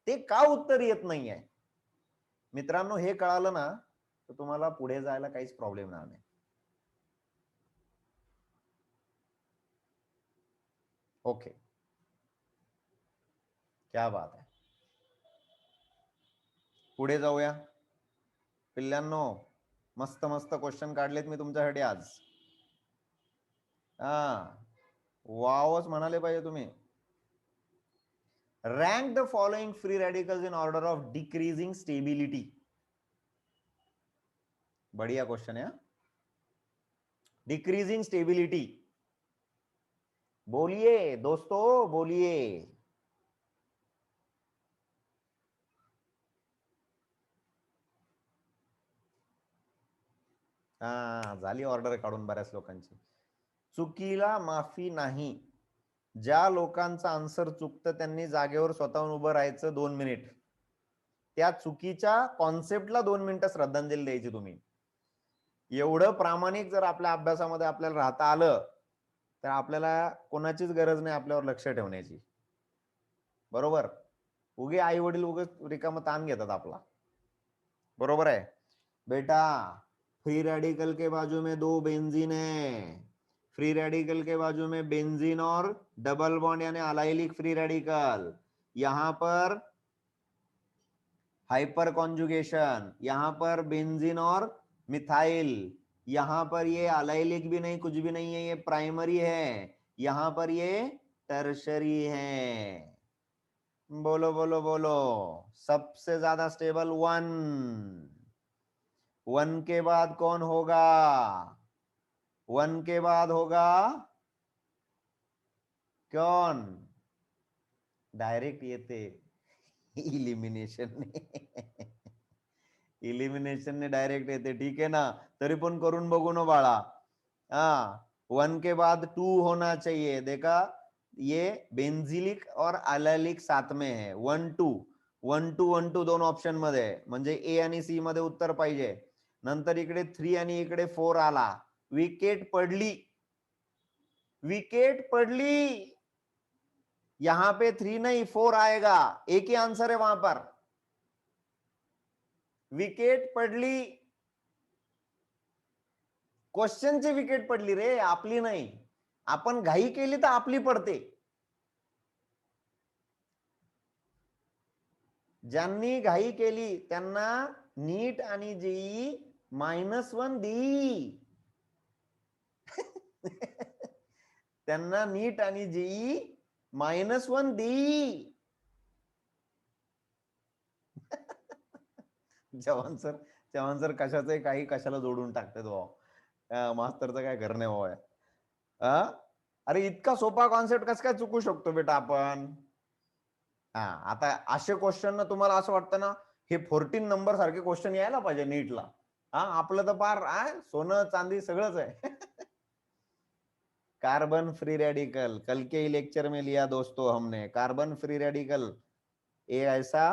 ते का उत्तर येत नाहीये। मित्रांनो, हे कळालं ना तर तुम्हाला पुढे जायला काहीच प्रॉब्लेम नाही। ओके, क्या बात है। पुढे जाऊया पिल्लांनो, मस्त मस्त क्वेश्चन काढलेत मी तुमच्यासाठी आज। हा, वावच म्हणाले पाहिजे तुम्ही। Rank the following free radicals in order of decreasing stability. बढ़िया क्वेश्चन है। डिक्रीजिंग स्टेबिलिटी, बोलिए दोस्तों, बोलिए। हा, झाली ऑर्डर काढून बऱ्याच लोकांची। चुकीला माफी नाही, ज्या लोकांचं आन्सर चुकतं त्यांनी जागेवर स्वतःहून उभं राहायचं 2 मिनिट. त्या चुकीच्या कॉन्सेप्टला 2 मिनिटं श्रद्धांजली द्यायची तुम्ही. एवढं प्रामाणिक जर आपल्या अभ्यासामध्ये आपल्याला राहता आलं तर आपल्याला कोणाचीच गरज नाही आपल्यावर लक्ष ठेवण्याची. बरोबर. उगे आई वडील उगे रिकामा ताण घेतात आपला. बरोबर है बेटा. फ्री रेडिकल के बाजू में 2 बेंजीन है. फ्री रेडिकल के बाजू में बेंजीन और डबल बॉन्ड यानी अलाइलिक फ्री रेडिकल. यहां पर हाइपर कॉन्जुगेशन, यहां पर बेंजीन और मिथाइल. यहां पर ये अलाइलिक भी नहीं, कुछ भी नहीं है, ये प्राइमरी है. यहां पर ये टर्शरी है. बोलो बोलो बोलो. सबसे ज्यादा स्टेबल 1. 1 के बाद कौन होगा? 1 के बाद होगा कौन? डायरेक्ट येते इलिमिनेशन. इलिमिनेशन ने डायरेक्ट येते. ठीक है ना. तरी पण करून बघू ना बाळा. हाँ 1 के बाद 2 होना चाहिए. देखा ये बेंझिलिक और अलायलिक साथ में है. 1 2 1 2 1 2 दोन ऑप्शन मध्ये आहे. म्हणजे ए आणि सी मध्ये उत्तर पाहिजे. नंतर इकडे 3 आणि इकडे 4 आला. विकेट पडली. विकेट पडली. यहां पे 3 नहीं 4 आएगा. एक ही आंसर है वहां पर. विकेट पडली. क्वेश्चनची विकेट पडली रे, आपली नाही. आपण घाई केली तर आपली पडते. ज्यांनी घाई केली त्यांना नीट आणि जेई -1 दी. त्यांना नीट आणि जेई -1 दी. जवान सर कशाचंही काही कशाला जोडून टाकतात भाऊ. मास्तरचं काय करणे भाऊ. अरे इतका सोपा कॉन्सेप्ट कसं काय चुकू शकतो बेटा आपण? हा आता असे क्वेश्चन ना तुम्हाला असं वाटतं ना हे 14 नंबर सारखे क्वेश्चन यायला पाहिजे नीटला. हा आपलं तर पार सोनं चांदी सगळंच आहे. कार्बन फ्री रेडिकल कल के लेक्चर में लिया दोस्तों हमने. कार्बन फ्री रेडिकल ये ऐसा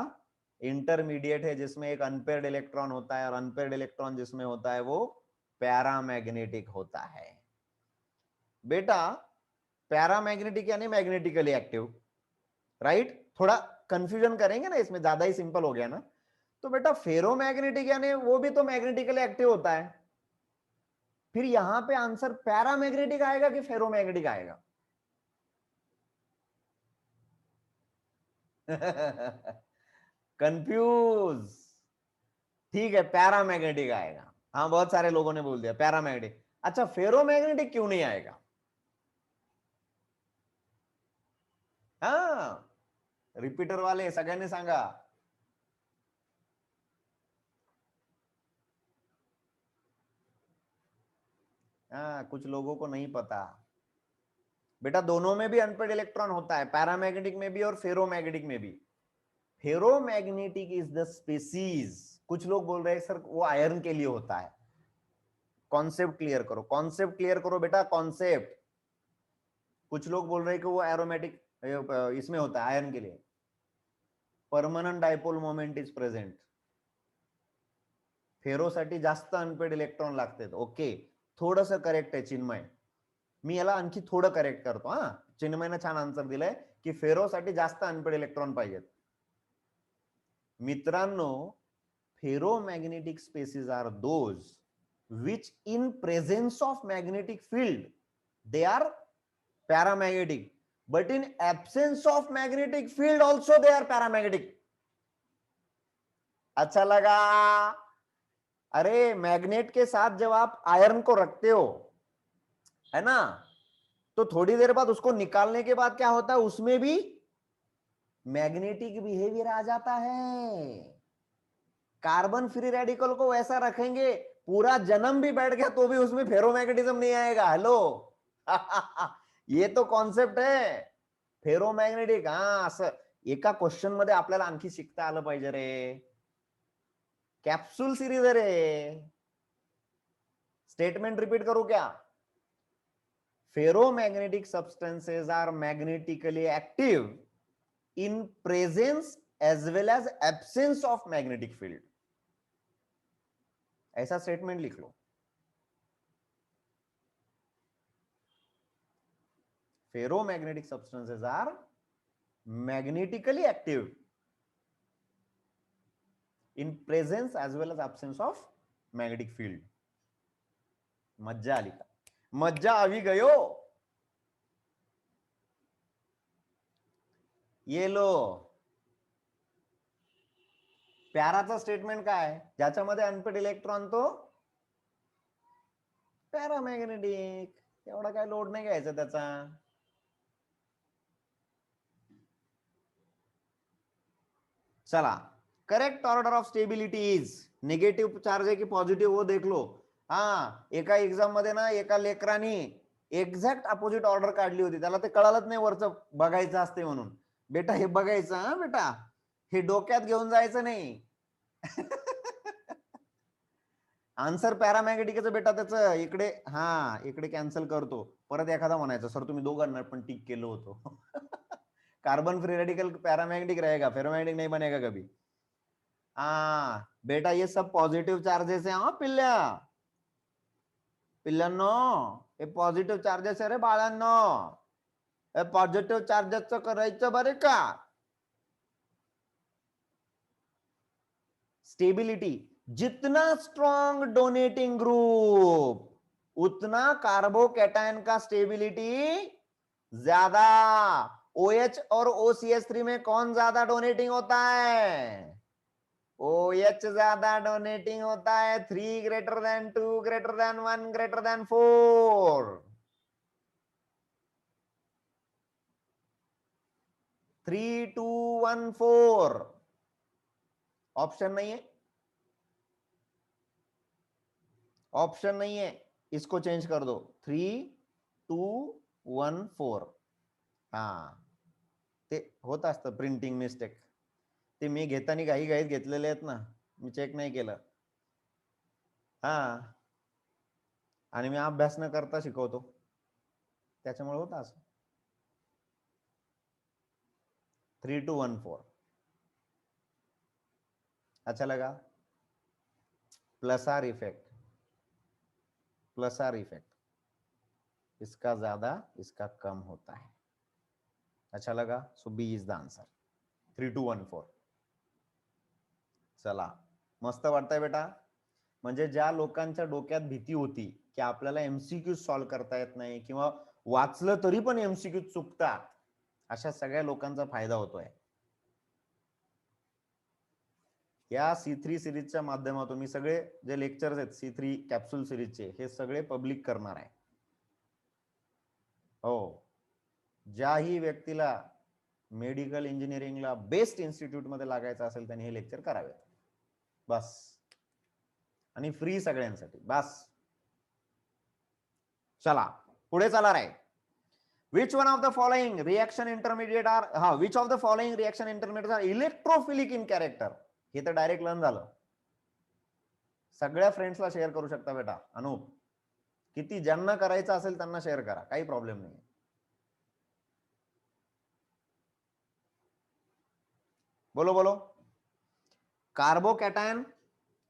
इंटरमीडिएट है जिसमें एक अनपेयर्ड इलेक्ट्रॉन होता है और अनपेयर्ड इलेक्ट्रॉन जिसमें होता है वो पैरामैग्नेटिक होता है. बेटा पैरामैग्नेटिक यानी मैग्नेटिकली एक्टिव. राइट. थोड़ा कंफ्यूजन करेंगे ना इसमें, ज्यादा ही सिंपल हो गया ना. तो बेटा फेरोमैग्नेटिक यानी वो भी तो मैग्नेटिकली एक्टिव होता है. फिर यहां पे आंसर पैरामैग्नेटिक आएगा कि फेरोमैग्नेटिक आएगा? कंफ्यूज. ठीक है पैरामैग्नेटिक आएगा. हाँ बहुत सारे लोगों ने बोल दिया पैरामैग्नेटिक. अच्छा फेरोमैग्नेटिक क्यों नहीं आएगा? हाँ रिपीटर वाले सगळ्यांनी सांगा. हाँ कुछ लोगों को नहीं पता. बेटा दोनों में भी अनपेयर्ड इलेक्ट्रॉन होता है, पैरामैग्नेटिक में भी और फेरोमैग्नेटिक में भी. Ferromagnetic is the species. कुछ लोग बोल रहे हैं सर वो आयरन के लिए होता है. कॉन्सेप्ट क्लियर करो, कॉन्सेप्ट क्लियर करो बेटा, कॉन्सेप्ट. कुछ लोग बोल रहे हैं कि वो एरोमेटिक इसमें होता है आयरन के लिए. Permanent dipole moment is present. फेरोसाठी जास्त अनपेड इलेक्ट्रॉन लागतात. ओके थोडस करेक्ट आहे चिन्मय. मी याला आणखी थोडं करेक्ट करतो. हा चिन्मयने छान आन्सर दिलंय की फेरोसाठी जास्त अनपेड इलेक्ट्रॉन पाहिजेत. मित्रांनो ferromagnetic species are those which in presence of magnetic field they are paramagnetic, but in absence of magnetic field also they are paramagnetic. अच्छा लगा? अरे मैग्नेट के साथ जब आप आयरन को रखते हो है ना तो थोड़ी देर बाद उसको निकालने के बाद क्या होता है उसमें भी मैग्नेटिक बिहेवियर आ जाता है. कार्बन फ्री रेडिकल को वैसा रखेंगे पूरा जन्म भी बैठ गया तो भी उसमें फेरोमैग्नेटिज्म नहीं आएगा. हेलो. ये तो कॉन्सेप्ट है फेरोमॅग्नेटिक. हा असं एका क्वेश्चन मध्ये आपल्याला आणखी शिकता आलं पाहिजे रे. कॅप्सूल सिरीज रे. स्टेटमेंट रिपीट करू क्या? ferromagnetic substances are magnetically active in presence as well as absence of magnetic field. ऐसा स्टेटमेंट लिख लो. Ferromagnetic substances are magnetically active in presence as well as absence of magnetic field. मज्जा आली का? मज्जा आवी गयो. ये लो. प्याराचा स्टेटमेंट काय आहे? ज्याच्यामध्ये अनपेड इलेक्ट्रॉन तो पॅरामॅग्नेटिक. एवढा काय लोड नाही घ्यायचा त्याचा. चला, correct order of stability is, negative charge आहे की पॉझिटिव्ह वो देख लो. एका एक्झाम मध्ये ना एका लेकरांनी एक्झॅक्ट अपोजिट ऑर्डर काढली होती. त्याला ते कळालंच नाही वरचं बघायचं असते म्हणून. बेटा हे बघायचं. हा बेटा, हे डोक्यात घेऊन जायचं नाही. आन्सर पॅरामॅग्नेटिकचं बेटा त्याचं इकडे इकडे कॅन्सल करतो. परत एखादा म्हणायचं सर तुम्ही दोघांना पण टिक केलं होतं. कार्बन फ्री रेडिकल पैरामैग्नेटिक रहेगा, फेरोमैग्नेटिक नहीं बनेगा कभी. बेटा ये सब पॉजिटिव चार्जेस है. पिल्ल्या पिल्लांनो, हे पॉझिटिव्ह चार्जेस आहे रे बाळांनो. हे पॉझिटिव्ह चार्जेसचं करायचं बरे का. स्टेबिलिटी, जितना स्ट्रॉन्ग डोनेटिंग ग्रुप उतना कार्बोकैटायन का स्टेबिलिटी ज्यादा. OH और OCH3 में कौन ज्यादा डोनेटिंग होता है? OH ज्यादा डोनेटिंग होता है. 3 greater than 2 greater than 1 greater than 4. 3 2 1 4. Option नहीं है. ऑप्शन नहीं है. इसको चेंज कर दो. 3 2 1 4. ते होत असतं प्रिंटिंग मिस्टेक. ते मी घेताना काही घाईत घेतलेले आहेत ना, मी चेक नाही केलं. आणि मी अभ्यास न करता शिकवतो, त्याच्यामुळे होत असं. 3 2 1 4. अच्छा लगा? Plus are effect. Plus are effect, इसका ज्यादा इसका कम होता है. अच्छा लगा? सो बी इज द आंसर. 3 2 1 4. चला, मस्त वाटतंय बेटा. म्हणजे ज्या लोकांच्या डोक्यात भीती होती की आपल्याला एमसीक्यू सॉल्व्ह करता येत नाही किंवा वाचलं तरी पण एमसीक्यू चुकतात, अशा सगळ्या लोकांचा फायदा होतोय. या C3 सिरीजच्या माध्यमातून मी सगळे जे लेक्चर्स आहेत C3 कॅप्सूल सिरीजचे, हे सगळे पब्लिक करणार आहे. हो, ज्याही व्यक्तीला मेडिकल इंजिनिअरिंगला बेस्ट इन्स्टिट्यूट मध्ये लागायचं असेल त्यांनी हे लेक्चर करावे. बस. आणि फ्री सगळ्यांसाठी. बस. चला पुढे चला रे. Which one of the following reaction intermediate are which of the following reaction intermediates are electrophilic in character? हे तर डायरेक्ट लर्न झालं. सगळ्या फ्रेंड्सला शेअर करू शकता बेटा. अनुप, किती ज्यांना करायचं असेल त्यांना शेअर करा, काही प्रॉब्लेम नाही. बोलो बोलो. कार्बोकैटायन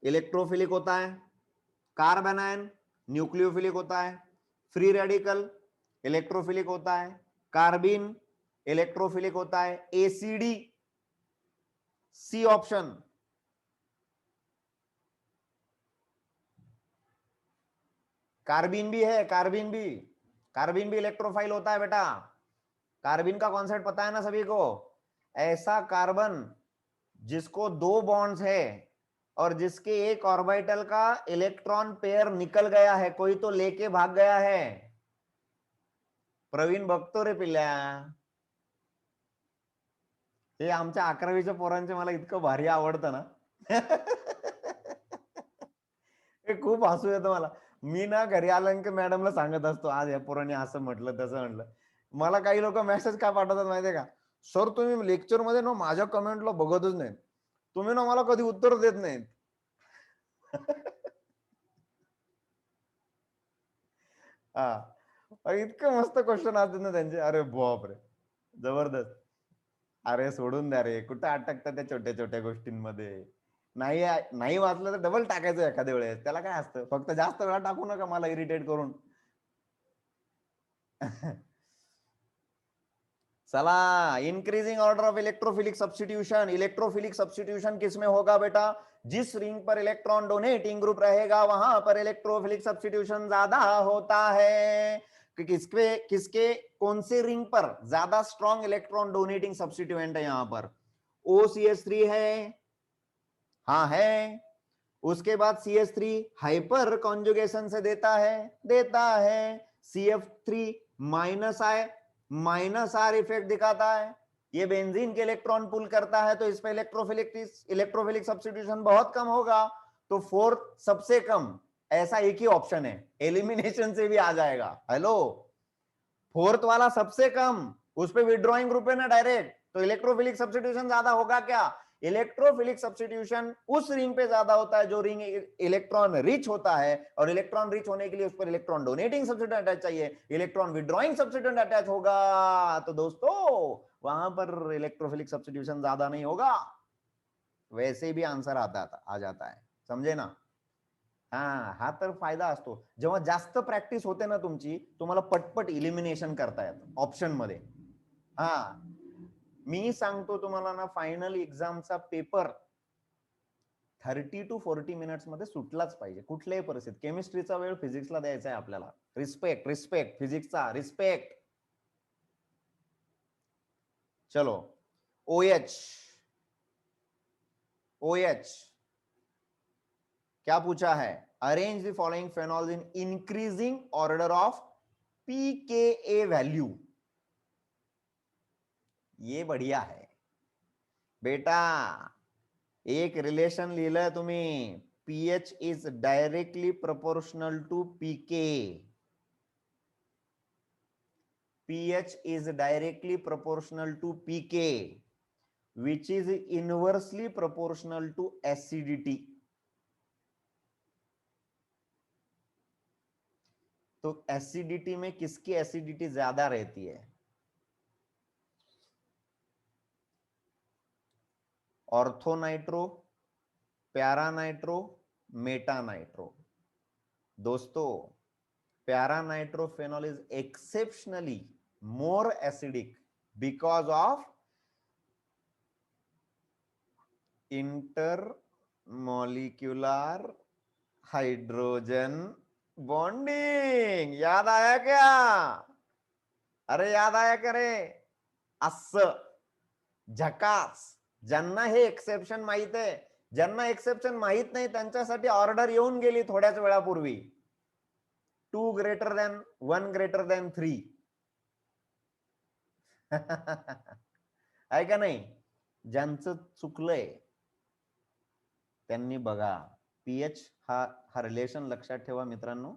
इलेक्ट्रोफिलिक होता है, कार्बेनायन न्यूक्लियोफिलिक होता है, फ्री रेडिकल इलेक्ट्रोफिलिक होता है, कार्बिन इलेक्ट्रोफिलिक होता है. ACD, C option. कार्बिन भी है, कार्बिन भी इलेक्ट्रोफाइल होता है बेटा. कार्बिन का कॉन्सेप्ट पता है ना सभी को? ऐसा कार्बन जिसको 2 बॉन्ड्स है और जिसके एक ऑर्बिटल का इलेक्ट्रॉन पेयर निकल गया है, कोई तो लेके भाग गया है. प्रवीण बघतो रे पिल्ल्या. हे आमच्या 11वीच्या पोरांचे मला इतकं भारी आवडतं ना. हे खूप हसू येतं मला. मी ना घरी आलं की मॅडमला सांगत असतो, आज या पोरांनी असं म्हटलं तसं म्हटलं. मला काही लोक मेसेज काय पाठवतात माहितीये का? सर तुम्ही लेक्चर मध्ये ना माझ्या कमेंटला बघतच नाहीत, तुम्ही ना मला कधी उत्तर देत नाहीत. अरे इतकं मस्त क्वेश्चन असतात ना त्यांचे, अरे बाप रे, जबरदस्त. अरे सोडून द्या रे, कुठं अटकतात त्या छोट्या छोट्या गोष्टींमध्ये. नाही नाही वाचलं तर डबल टाकायचं एखाद्या वेळेस, त्याला काय असतं, फक्त जास्त वेळा टाकू नका मला इरिटेट करून. चला, increasing order of electrophilic substitution. Electrophilic substitution किसमें होगा बेटा? जिस रिंग पर इलेक्ट्रॉन डोनेटिंग ग्रुप रहेगा वहां पर इलेक्ट्रोफिलिक सब्स्टिट्यूशन ज्यादा होता है। किसके किसके कौन से रिंग पर ज्यादा स्ट्रॉन्ग इलेक्ट्रॉन डोनेटिंग सब्स्टिट्यूएंट है? यहां पर OCH3 है, हाँ है। उसके बाद CH3 हाइपर कॉन्जुगेशन से देता है CF3 माइनस आर इफेक्ट दिखाता है। ये बेंजीन के इलेक्ट्रॉन पुल करता है, तो इस पे इलेक्ट्रोफिलिक सब्स्टिट्यूशन बहुत कम होगा। तो फोर्थ सबसे कम, ऐसा एक ही ऑप्शन है, एलिमिनेशन से भी आ जाएगा। हेलो, फोर्थ वाला सबसे कम, उस पे विड्रॉइंग ग्रुप है ना डायरेक्ट, तो इलेक्ट्रोफिलिक सब्स्टिट्यूशन ज्यादा होगा क्या? इलेक्ट्रोफिलिक सब्स्टिट्यूशन उस रिंग पे ज्यादा होता है जो रिंग इलेक्ट्रॉन रिच होता है, और इलेक्ट्रॉन रिच होने के लिए उस पर इलेक्ट्रॉन डोनेटिंग सब्स्टिट्यूएंट अटैच चाहिए, इलेक्ट्रॉन विड्रॉइंग सब्स्टिट्यूएंट अटैच होगा। तो दोस्तों वहां पर इलेक्ट्रोफिलिक सब्स्टिट्यूशन ज्यादा नहीं होगा। वैसे भी आंसर आ जाता है, समझे ना? हा तर फायदा असतो, जेव्हा जास्त प्रॅक्टिस होते ना तुमची, तुम्हाला पटपट इलिमिनेशन करता येतं ऑप्शन मध्ये. हा, मी सांगतो तुम्हाला ना, फायनल एक्झामचा पेपर 30 to 40 मिनिट्स मध्ये सुटलाच पाहिजे कुठल्याही परिस्थितीत. केमिस्ट्रीचा वेळ फिजिक्सला द्यायचा आहे आपल्याला. रिस्पेक्ट फिजिक्सचा रिस्पेक्ट. चलो, OH क्या पूछा है? Arrange the following phenols in increasing order of pKa value. ये बढ़िया है बेटा, एक रिलेशन लिहिलंय तुम्ही, pH is directly proportional to pK. pH is directly proportional to pK, which is inversely proportional to acidity. तो एसिडिटी में किसकी एसिडिटी ज्यादा रहती है? Orthonitro, paranitro, metanitro. दोस्तों, paranitrophenol is exceptionally more acidic because of intermolecular hydrogen bonding. याद आया क्या? अरे याद आया क्या रे? असं झकास. ज्यांना हे एक्सेप्शन माहित आहे, ज्यांना एक्सेप्शन माहित नाही त्यांच्यासाठी ऑर्डर येऊन गेली थोड्याच वेळापूर्वी, 2 greater than 1 greater than 3. आहे का नाही? ज्यांचं चुकलंय त्यांनी बघा, पीएच हा रिलेशन लक्षात ठेवा मित्रांनो,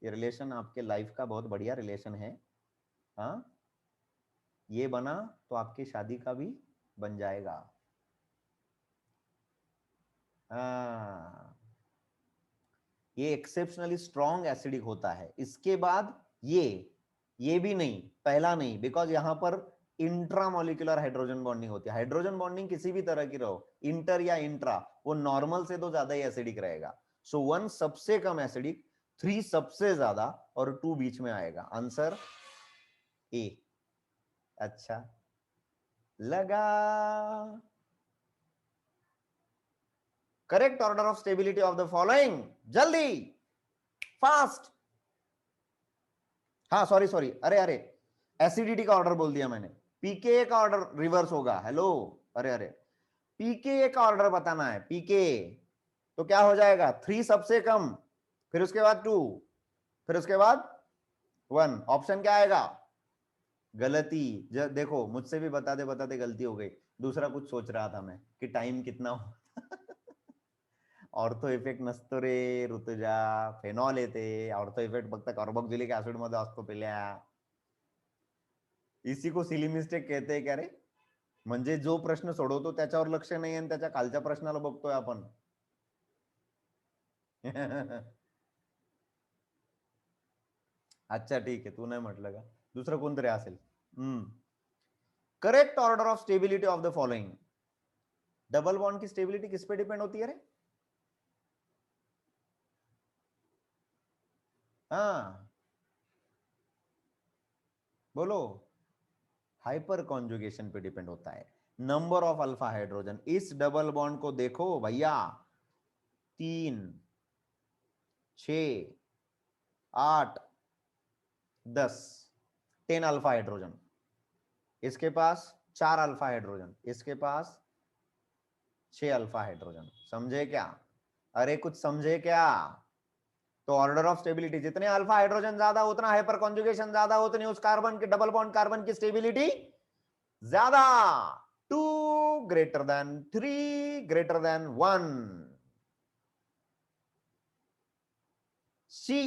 ये रिलेशन आपके लाइफ का बहुत बढ़िया रिलेशन है। हाँ, ये बना तो आपकी शादी का भी बन जाएगा। हाँ, ये एक्सेप्शनली स्ट्रॉन्ग एसिडिक होता है। इसके बाद ये भी नहीं, पहला नहीं, बिकॉज यहां पर इंट्रामोलिकुलर हाइड्रोजन बॉन्डिंग होती है। हाइड्रोजन बॉन्डिंग किसी भी तरह की रहो, इंटर या इंट्रा, वो नॉर्मल से तो ज्यादा ही एसिडिक रहेगा। सो 1 सबसे कम एसिडिक, 3 सबसे ज्यादा, और 2 बीच में आएगा। Answer A. अच्छा लगा? Correct order of stability of the following, जल्दी, फास्ट। हाँ सॉरी, अरे एसिडिटी का ऑर्डर बोल दिया मैंने, पीके का ऑर्डर रिवर्स होगा। हेलो, अरे पीके का ऑर्डर बताना है। पीके तो क्या हो जाएगा? 3 सबसे कम, फिर उसके बाद 2, फिर उसके बाद 1। ऑप्शन क्या आएगा? गलती। देखो, मुझसे भी बताते गलती हो गई, दूसरा कुछ सोच रहा था मैं कि टाइम कितना हो। ऑर्थो इफेक्ट नसतो रे ऋतुजा, फेनॉल येते। ऑर्थो इफेक्ट फक्त कार्बोक्सिलिक ऍसिड मध्ये असतो पिल्या। इसी को सिली मिस्टेक कहते हैं क्या रे? म्हणजे जो प्रश्न सोडवतो त्याच्यावर लक्ष नाही आणि त्याच्या खालच्या प्रश्नाला बघतोय आपण। अच्छा ठीक आहे, तू नाही म्हटलं का, दुसरं कोणतरी असेल. Correct order of stability of the following. Double bond की स्टेबिलिटी किस पे डिपेंड होती है रे? हाँ बोलो. हाइपर कॉन्जुगेशन पे डिपेंड होता है. Number of alpha hydrogen. इस डबल बॉन्ड को देखो भैया, 3, 6, 8, 10, 10 अल्फा हाइड्रोजन. इसके पास 4 अल्फा हाइड्रोजन, इसके पास 6 अल्फा हाइड्रोजन. समझे क्या? अरे कुछ समझे क्या? तो ऑर्डर ऑफ स्टेबिलिटी, जितने अल्फा हाइड्रोजन ज्यादा उतना हाइपर कॉन्जुगेशन ज्यादा, उतनी उस कार्बन के डबल बॉन्ड कार्बन की स्टेबिलिटी ज्यादा. 2 ग्रेटर देन 3 ग्रेटर देन 1. सी.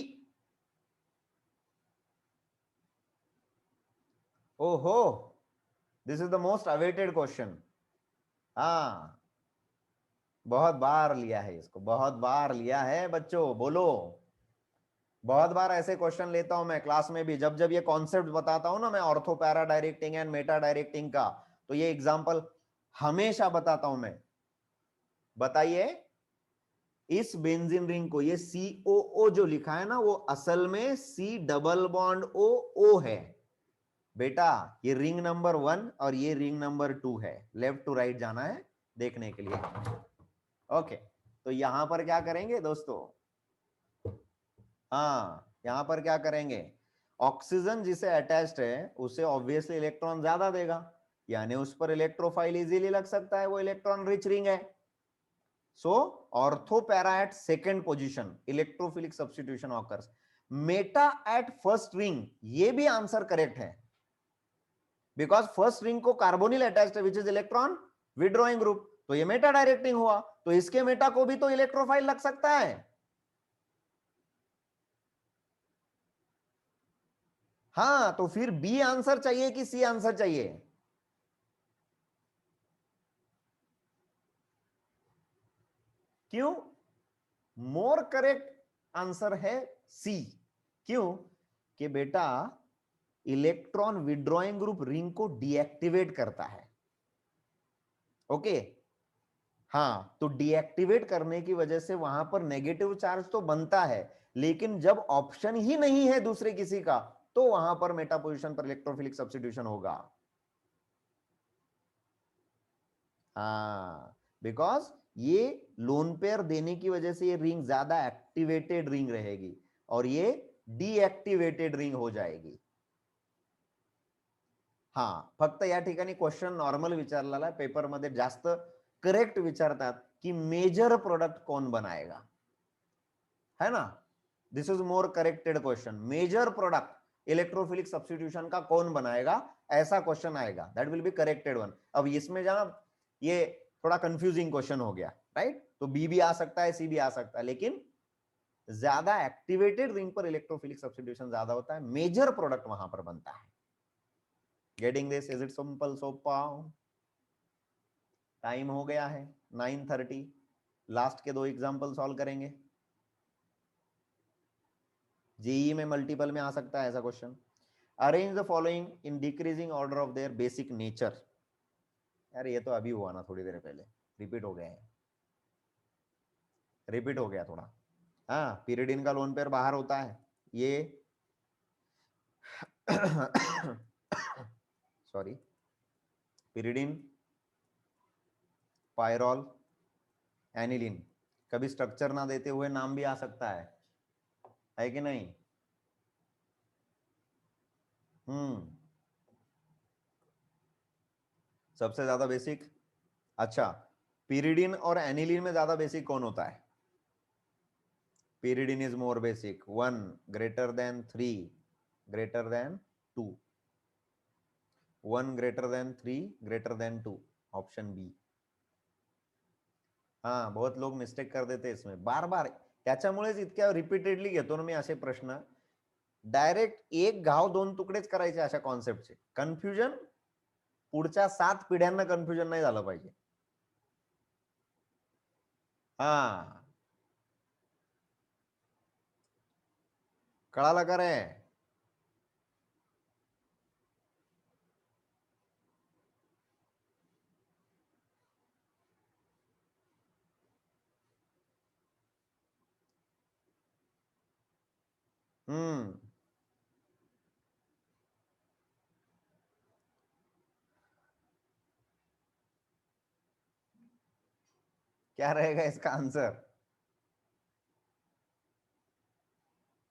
ओहो, this is the most awaited question. हाँ, बहुत बार लिया है इसको, बहुत बार लिया है बच्चों, बोलो. बहुत बार ऐसे क्वेश्चन लेता हूं मैं क्लास में भी, जब जब ये कॉन्सेप्ट बताता हूं ना मैं, ortho para directing and Meta directing का, तो ये एग्जांपल हमेशा बताता हूं मैं. बताइए, इस बेंजीन रिंग को, ये COO जो लिखा है ना, वो असल में C डबल बॉन्ड O है बेटा. ये रिंग नंबर 1 और ये रिंग नंबर 2 है. लेफ्ट टू राइट जाना है देखने के लिए. ओके, तो यहां पर क्या करेंगे दोस्तों? हाँ, यहां पर क्या करेंगे? ऑक्सीजन जिसे अटैच्ड है उसे ऑब्वियसली इलेक्ट्रॉन ज्यादा देगा, यानी उस पर इलेक्ट्रोफाइल इजीली लग सकता है, वो इलेक्ट्रॉन रिच रिंग है. So ortho para at second position, electrophilic substitution occurs. Meta at first ring, ये भी आंसर करेक्ट है, बिकॉज फर्स्ट रिंग को कार्बोनिल अटैच्ड है which is electron withdrawing group, तो ये मेटा डायरेक्टिंग हुआ, तो इसके मेटा को भी तो इलेक्ट्रोफाइल लग सकता है. हाँ, तो फिर बी आंसर चाहिए कि सी आंसर चाहिए? क्यों? मोर करेक्ट आंसर है सी. क्यों? कि बेटा इलेक्ट्रॉन विड्रॉइंग ग्रुप रिंग को डीएक्टिवेट करता है. ओके. हाँ, तो डीएक्टिवेट करने की वजह से वहां पर नेगेटिव चार्ज तो बनता है, लेकिन जब ऑप्शन ही नहीं है दूसरे किसी का, तो वहां पर मेटा पोजीशन पर इलेक्ट्रोफिलिक सब्स्टिट्यूशन होगा. हाँ, बिकॉज ये लोन पेयर देने की वजह से ये रिंग ज्यादा एक्टिवेटेड रिंग रहेगी और ये डीएक्टिवेटेड रिंग हो जाएगी. हा, फक्त या ठिकाणी क्वेश्चन नॉर्मल विचारलेला आहे, पेपरमध्ये जास्त करेक्ट विचारतात की मेजर प्रोडक्ट कौन बनाएगा, है ना. This is more corrected question. Major product electrophilic substitution का कौन बनाएगा, ऐसा क्वेश्चन आएगा, that will be corrected one. अब इसमें जहां ये थोड़ा कंफ्यूजिंग क्वेश्चन हो गया, राइट. तो बी भी आ सकता है, सी भी आ सकता है, लेकिन ज्यादा एक्टिवेटेड रिंग पर इलेक्ट्रोफिलिक सब्स्टिट्यूशन ज्यादा होता है, मेजर प्रोडक्ट वहां पर बनता है. Getting this? Is it simple सोपा? टाइम हो गया है 9:30. लास्ट के 2 एग्जांपल सॉल्व करेंगे. जेई में मल्टीपल में आ सकता है ऐसा question. Arrange the following in decreasing order of their basic nature. यार ये तो अभी हुआ ना, थोड़ी देर पहले रिपीट हो गया है, रिपीट हो गया थोड़ा. हाँ, पीरियडिन का लोन पेयर बाहर होता है, ये सॉरी, पीरियडिन, पायरॉल, एनिलीन. कभी स्ट्रक्चर ना देते हुए नाम भी आ सकता है कि नहीं? सबसे ज्यादा बेसिक. अच्छा, पीरिडिन और एनिलीन में ज्यादा बेसिक कौन होता है? pyridine is more basic. 1 greater than 3 greater than 2. 1 greater than 3 greater than 2. Option B. हाँ, बहुत लोग मिस्टेक कर देते इसमें बार बार, त्याच्यामुळेच इतक्या रिपीटेडली घेतो ना मी असे प्रश्न. डायरेक्ट एक घाव 2 तुकडेच करायचे अशा कॉन्सेप्टचे. कन्फ्युजन पुढच्या 7 पिढ्यांना कन्फ्युजन नाही झालं पाहिजे. हा, कळालं का रे? क्या रहेगा इसका answer?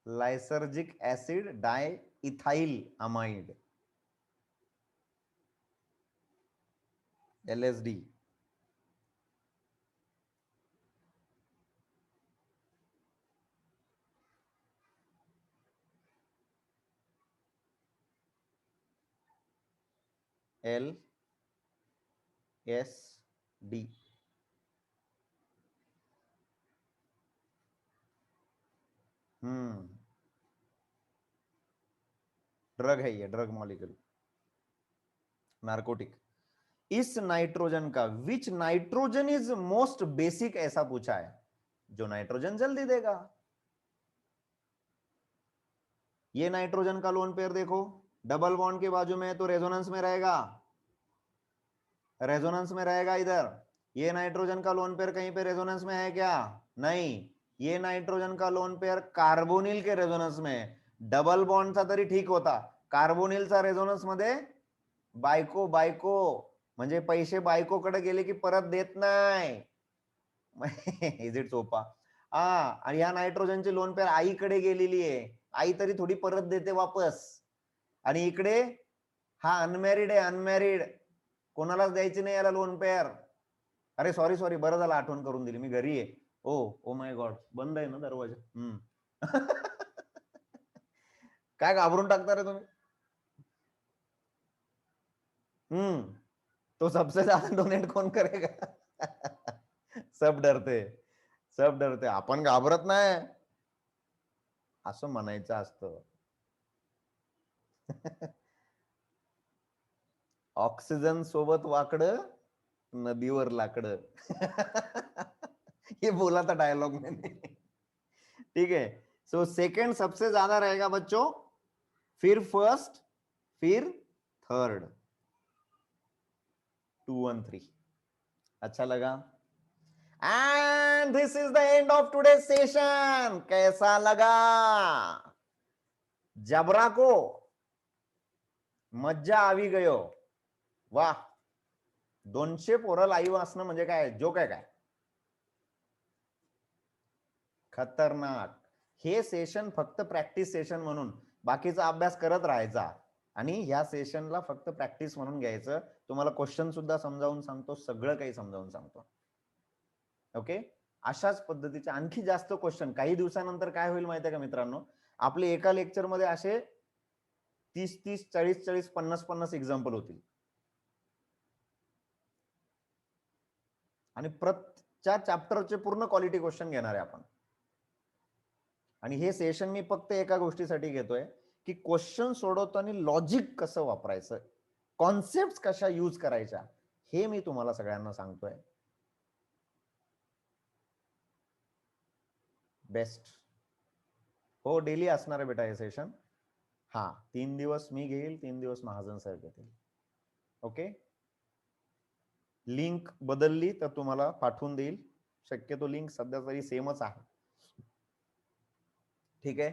Lysergic acid di ethyl amide, LSD। LSD। Drug है ये, ड्रग मॉलिक्यूल, नार्कोटिक। इस नाइट्रोजन का विच नाइट्रोजन इज मोस्ट बेसिक, ऐसा पूछा है, जो नाइट्रोजन जल्दी देगा। ये नाइट्रोजन का लोन पेयर देखो, डबल बॉन्ड के बाजू में है तो रेजोनेंस में रहेगा, रेजोनेंस में रहेगा इधर। ये नाइट्रोजन का लोन पेयर कहीं पे रेजोनेंस में है क्या? नहीं। ये नाइट्रोजन का लोन पेयर कार्बोनिल के रेजोनेंस में है। डबल बॉन्डचा तरी ठीक होता, कार्बोनिलचा रेझोनन्स मध्ये बायको बायको, म्हणजे पैसे बायकोकडे गेले की परत देत नाही। इज इट सोपा? हा, आणि ह्या नायट्रोजनची लोन पेअर आईकडे गेलेली आहे, आई तरी थोडी परत देते वापस, आणि इकडे हा अनमॅरिड आहे, अनमॅरिड, कोणालाच द्यायची नाही याला लोन पेअर। अरे सॉरी सॉरी, बरं झालं आठवण करून दिली, मी घरी आहे। ओ ओ माय गॉड, बंद आहे ना दरवाजा? काय घाबरून टाकता रे तुम्ही? तो सबसे ज्यादा डोनेट कौन करेगा? सब डरते, सब डरते, आपण घाबरत नाही असं म्हणायचं असतं। ऑक्सिजन सोबत वाकडं, नदीवर लाकडं। ये बोला था डायलॉग मैंने। ठीक है, सो सेकंड सबसे ज्यादा रहेगा बच्चों, फिर फर्स्ट, फिर थर्ड, 2 1 3। अच्छा लगा? And this is the end of today session. कैसा लगा? जबरा को मज्जा आवी गयो, वाह। 200 पोरं लाईव्ह असणं म्हणजे काय जोक आहे काय? खतरनाक। हे सेशन फक्त प्रॅक्टिस सेशन म्हणून, बाकीचा अभ्यास करत राहायचा, आणि ह्या सेशनला फक्त प्रॅक्टिस म्हणून घ्यायचं। तुम्हाला क्वेश्चन सुद्धा समजावून सांगतो, सगळं काही समजावून सांगतो। ओके, अशाच पद्धतीचे आणखी जास्त क्वेश्चन काही दिवसानंतर काय होईल माहिती आहे का मित्रांनो, आपले एका लेक्चर मध्ये असे 30-30 40-40 50-50 एक्झाम्पल होतील, आणि प्रत्येक चॅप्टरचे पूर्ण क्वालिटी क्वेश्चन घेणार आहे आपण। आणि हे सेशन मी फक्त एका गोष्टीसाठी घेतोय की क्वेश्चन सोडवताना लॉजिक कसं वापरायचं, कॉन्सेप्ट्स कशा यूज करायच्या, हे मी तुम्हाला सगळ्यांना सांगतोय। बेस्ट हो, डेली असणार आहे बेटा हे सेशन। हा, 3 दिवस मी घेईल, 3 दिवस महाजन सर घेतील। ओके, लिंक बदलली तर तुम्हाला पाठवून देईल, शक्यतो लिंक सध्या तरी सेमच आहे। ठीक आहे,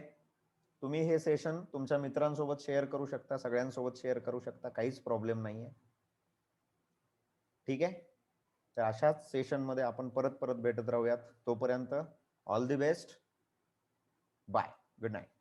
तुम्ही हे सेशन तुमच्या मित्रांसोबत शेअर करू शकता, सगळ्यांसोबत शेअर करू शकता, काहीच प्रॉब्लेम नाहीये। ठीक आहे, तर अशाच सेशन मध्ये आपण परत परत भेटत राहूयात। तोपर्यंत all the best, bye, good night.